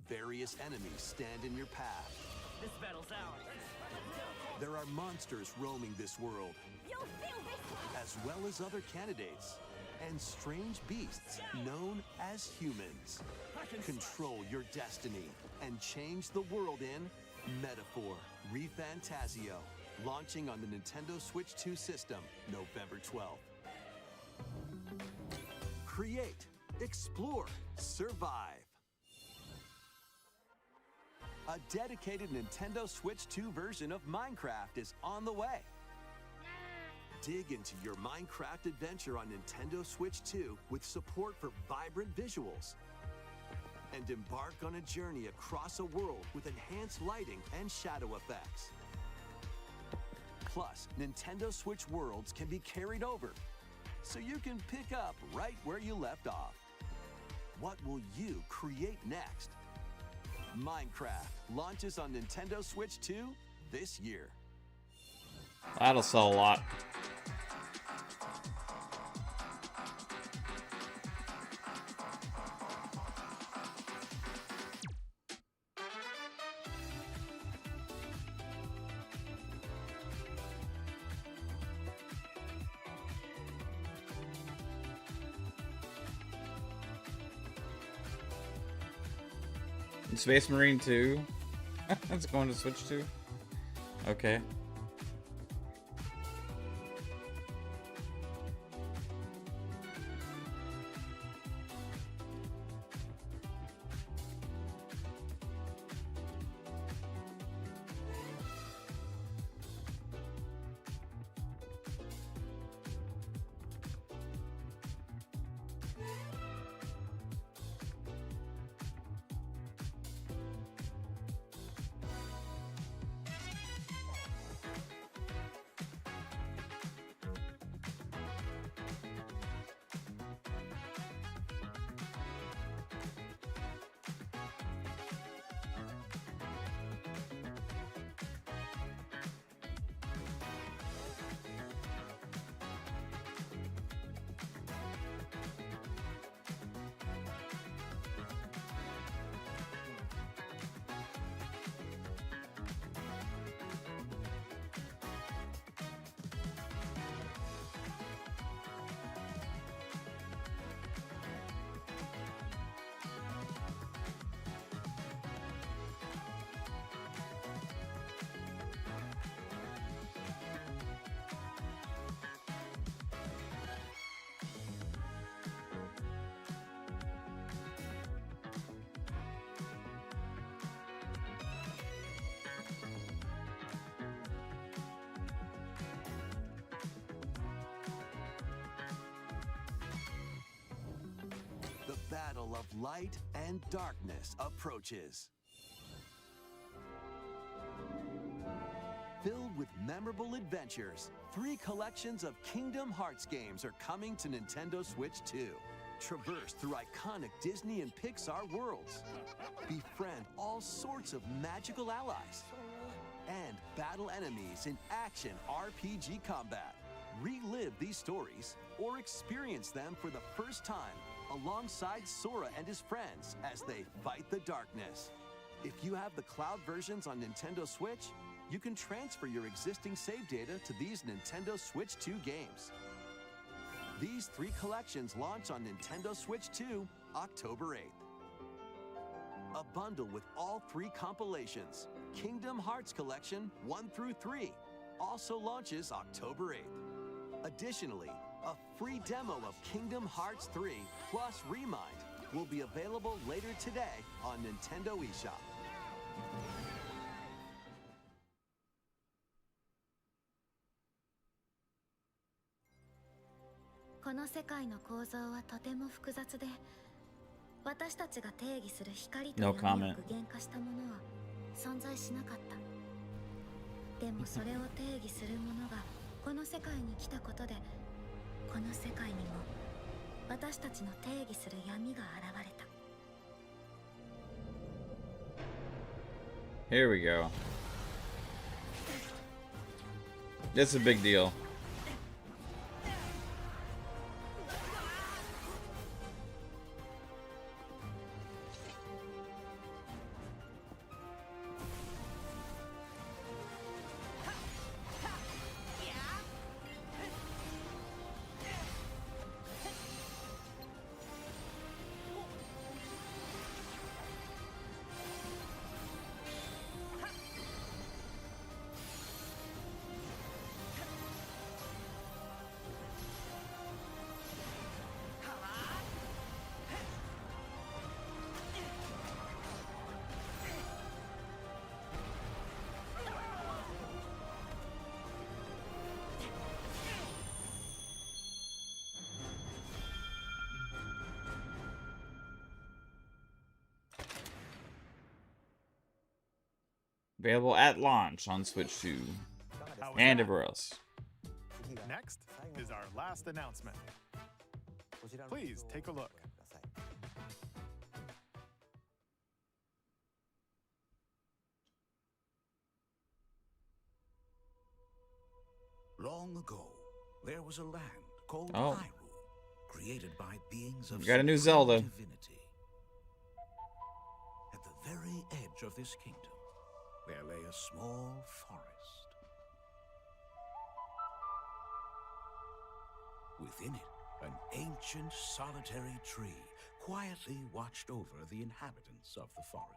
Various enemies stand in your path.
This battle's ours.
There are monsters roaming this world,
You'll feel this!
as well as other candidates, and strange beasts known as humans. Control your destiny and change the world in Metaphor ReFantazio, launching on the Nintendo Switch 2 system November 12th. Create, explore, survive. A dedicated Nintendo Switch 2 version of Minecraft is on the way. Dig into your Minecraft adventure on Nintendo Switch 2 with support for vibrant visuals. And embark on a journey across a world with enhanced lighting and shadow effects. Plus, Nintendo Switch worlds can be carried over, so you can pick up right where you left off. What will you create next? Minecraft launches on Nintendo Switch 2 this year.
That'll sell a lot. Space Marine 2. It's going to Switch 2. Okay.
Battle of light and darkness approaches. Filled with memorable adventures, 3 collections of Kingdom Hearts games are coming to Nintendo Switch 2. Traverse through iconic Disney and Pixar worlds. Befriend all sorts of magical allies. And battle enemies in action RPG combat. Relive these stories or experience them for the first time alongside Sora and his friends as they fight the darkness. If you have the cloud versions on Nintendo Switch, you can transfer your existing save data to these Nintendo Switch 2 games. These 3 collections launch on Nintendo Switch 2 October 8th. A bundle with all 3 compilations, Kingdom Hearts Collection 1 through 3, also launches October 8th. Additionally, a free demo of Kingdom Hearts 3 plus Remind will be available later today on Nintendo eShop.
この世界の構造はとても複雑で、私たちが定義する光と
No
闇を
comment.
具現化したものは存在しなかった。でもそれを定義するものがこの世界に来たことで、この世界にも私たちの定義する闇が現れた。
Here we go. It's a big deal. Available at launch on Switch 2 and everywhere else.
Next is our last announcement. Please take a look.
Long ago, there was a land called
Oh.
Hyrule, created by beings of
We got a new
supreme
Zelda.
divinity. At the very edge of this kingdom, there lay a small forest. Within it, an ancient solitary tree quietly watched over the inhabitants of the forest.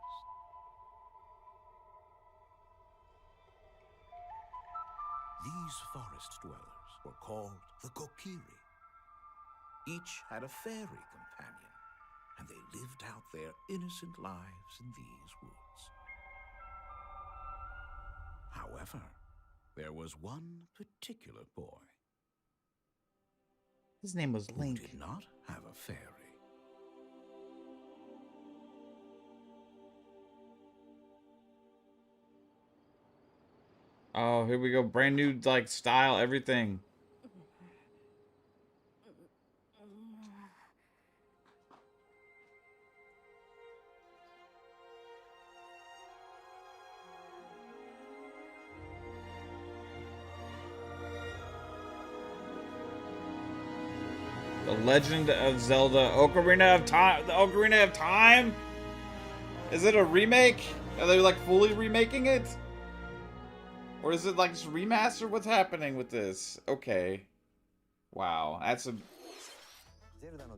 These forest dwellers were called the Kokiri. Each had a fairy companion, and they lived out their innocent lives in these woods. However, there was one particular boy
His name was
who
Link.
did not have a fairy.
Oh, here we go. Brand new, like, style, everything. The Legend of Zelda Ocarina of Time. The Ocarina of Time? Is it a remake? Are they, like, fully remaking it? Or is it like just remaster? What's happening with this? Okay. Wow, that's a...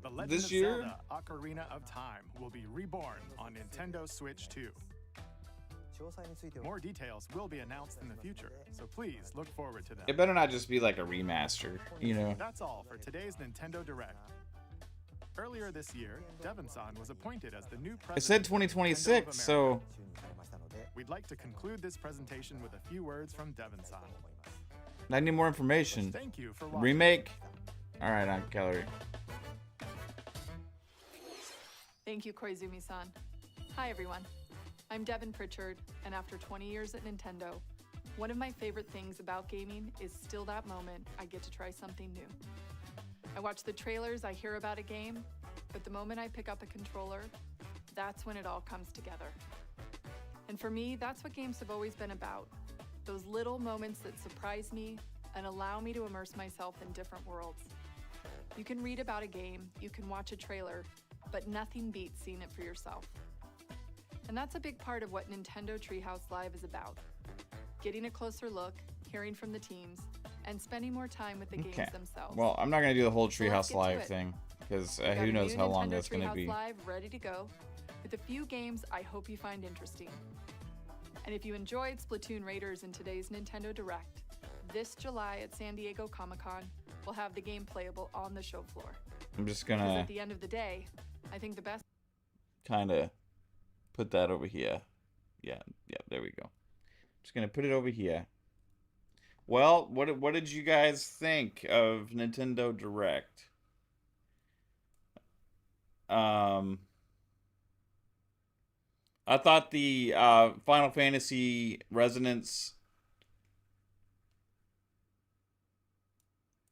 The Legend
This
of
year?
Zelda Ocarina of Time will be reborn on Nintendo Switch 2. More details will be announced in the future, so please look forward to them.
It better not just be like a remaster, you know?
That's all for today's Nintendo Direct. Earlier this year, Devon-san was appointed as the new president.
It said
of Nintendo of
2026, so...
America. We'd like to conclude this presentation with a few words from Devon-san.
I need more information.
Thank you for watching.
Remake? Alright, on Calorie.
Thank you, Koizumi-san. Hi, everyone. I'm Devin Pritchard, and after 20 years at Nintendo, one of my favorite things about gaming is still that moment I get to try something new. I watch the trailers, I hear about a game, but the moment I pick up a controller, that's when it all comes together. And for me, that's what games have always been about. Those little moments that surprise me and allow me to immerse myself in different worlds. You can read about a game, you can watch a trailer, but nothing beats seeing it for yourself. And that's a big part of what Nintendo Treehouse Live is about. Getting a closer look, hearing from the teams, and spending more time with the
Okay.
games themselves.
Well, I'm not gonna do the whole
So let's
Treehouse
get to
Live
it.
thing, because
We've got
who
a
knows
new
how long
Nintendo
that's gonna
Treehouse
be.
Live ready to go, with a few games I hope you find interesting. And if you enjoyed Splatoon Raiders in today's Nintendo Direct, this July at San Diego Comic-Con, we'll have the game playable on the show floor.
I'm just
Because
gonna
at the end of the day, I think the best...
kind of put that over here. Yeah, there we go. Just gonna put it over here. Well, what did you guys think of Nintendo Direct? I thought the Final Fantasy Resonance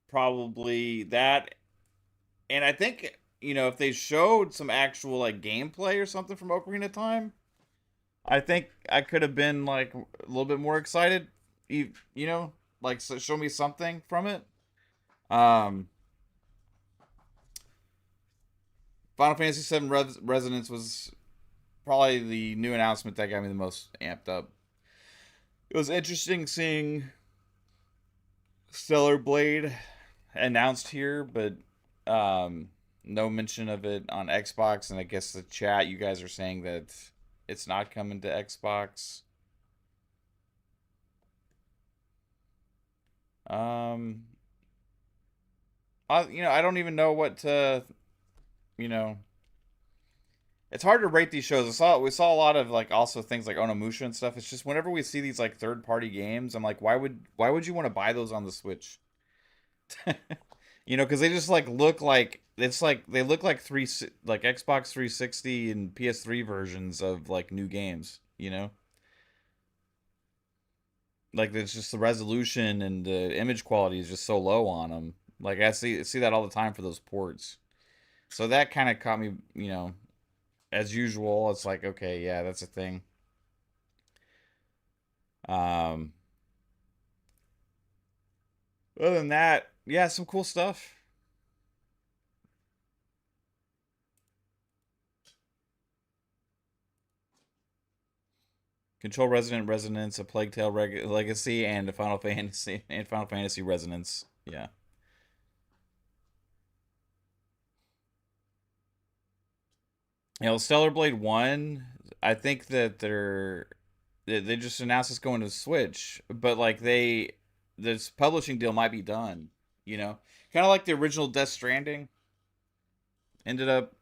probably that, and I think if they showed some actual like gameplay or something from Ocarina of Time, I think I could have been like a little bit more excited. Like show me something from it. Um, Final Fantasy VII Resonance was probably the new announcement that got me the most amped up. It was interesting seeing Stellar Blade announced here, but no mention of it on Xbox. And I guess the chat, you guys are saying that it's not coming to Xbox. I don't even know what to, it's hard to rate these shows. We saw a lot of like also things like Onimusha and stuff. It's just whenever we see these like third party games, I'm like, why would you want to buy those on the Switch? Because they just like look like they look like Xbox 360 and PS3 versions of like new games. Like it's just the resolution and the image quality is just so low on them. Like I see that all the time for those ports. So that kind of caught me, as usual. It's like, okay, yeah, that's a thing. Um, Other than that, yeah, some cool stuff. Control Resident Resonance, a Plague Tale Legacy, and a Final Fantasy Resonance. Yeah. Stellar Blade 1, I think that they just announced it's going to Switch, but like this publishing deal might be done, Kind of like the original Death Stranding ended up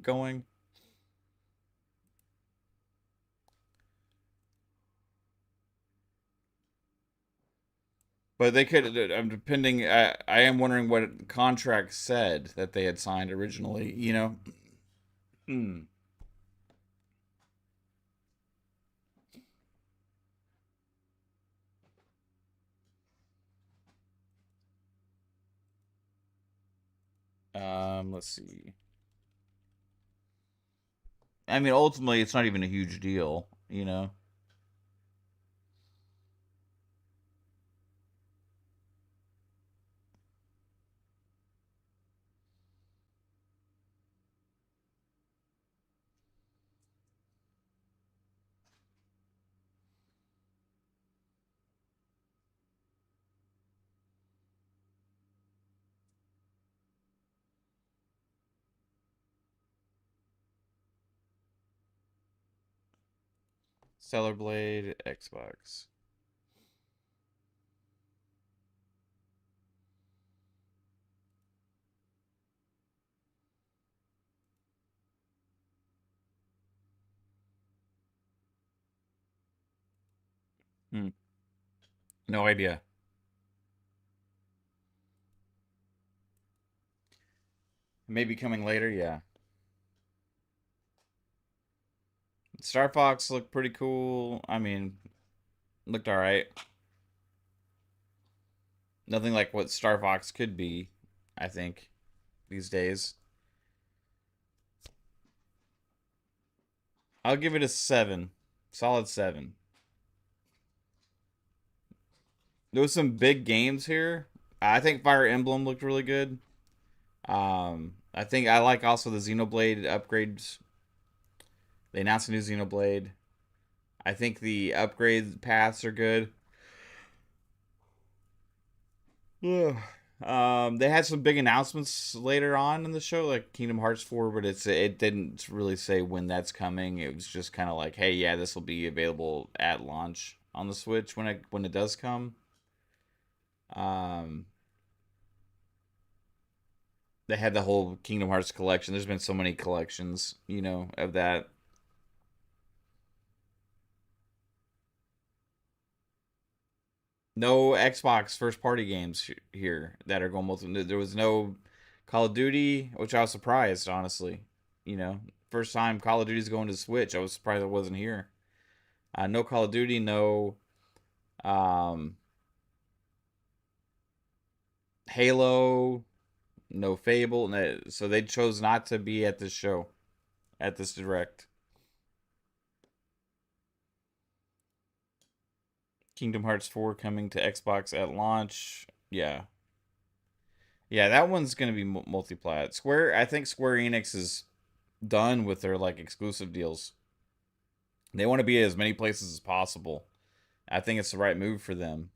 going. But they could. I'm depending. I am wondering what contract said that they had signed originally. Hmm. Let's see. I mean, ultimately, it's not even a huge deal. Stellar Blade, Xbox. Hmm. No idea. Maybe coming later, yeah. Star Fox looked pretty cool. I mean, looked alright. Nothing like what Star Fox could be, I think, these days. I'll give it a 7. Solid 7. There was some big games here. I think Fire Emblem looked really good. I think I like also the Xenoblade upgrades. They announced a new Xenoblade. I think the upgrade paths are good. Yeah. They had some big announcements later on in the show, like Kingdom Hearts 4, but it didn't really say when that's coming. It was just kind of like, hey, yeah, this will be available at launch on the Switch when it does come. They had the whole Kingdom Hearts collection. There's been so many collections, of that. No Xbox first party games here that are going multi. There was no Call of Duty, which I was surprised, honestly. You know, first time Call of Duty's going to Switch. I was surprised it wasn't here. No Call of Duty, no Halo, no Fable. So they chose not to be at this show, at this direct. Kingdom Hearts 4 coming to Xbox at launch. Yeah. Yeah, that one's going to be multi-plat. I think Square Enix is done with their like exclusive deals. They want to be at as many places as possible. I think it's the right move for them.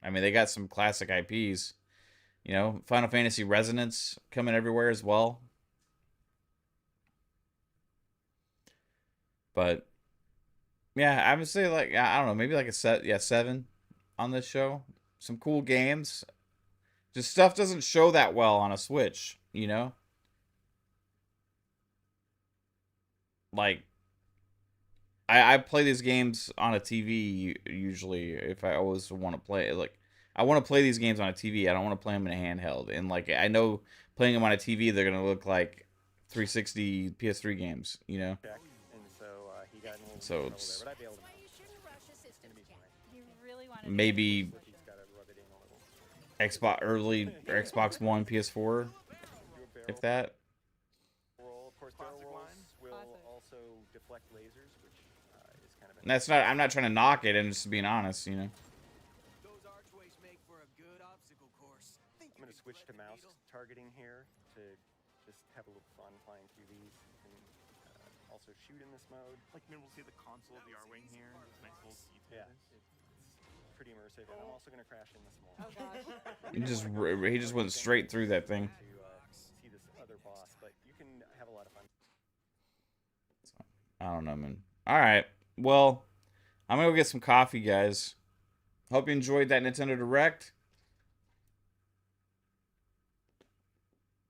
I mean, they got some classic IPs. You know, Final Fantasy Resonance coming everywhere as well. But yeah, I would say like I don't know, maybe like a 7 on this show. Some cool games. Just stuff doesn't show that well on a Switch, you know? Like I play these games on a TV usually if I always want to play. Like I want to play these games on a TV. I don't want to play them in a handheld. And like I know playing them on a TV, they're gonna look like 360 PS3 games. You know. So it's maybe Xbox One, PS4, if that. And that's not. I'm not trying to knock it. I'm just being honest, you know.
Those archways make for a good obstacle course.
I'm going to switch to mouse targeting here to just have a little fun flying through these. You can also shoot in this mode.
Like, maybe we'll see the console of the R-Wing here. It's nice little seats.
Yeah, it's pretty immersive. And I'm also going to crash in this mode.
Oh gosh.
He just went straight through that thing.
To see this other boss, but you can have a lot of fun.
I don't know, man. All right. Well, I'm going to go get some coffee, guys. Hope you enjoyed that Nintendo Direct.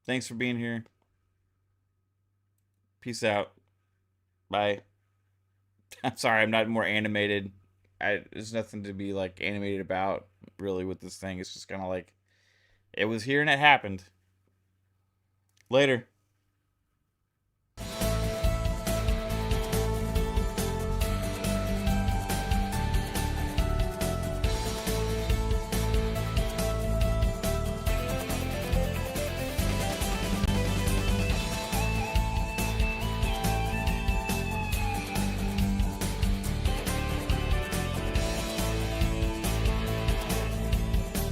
Thanks for being here. Peace out. Bye. I'm sorry, I'm not more animated. There's nothing to be, like, animated about, really, with this thing. It's just kind of like, it was here and it happened. Later.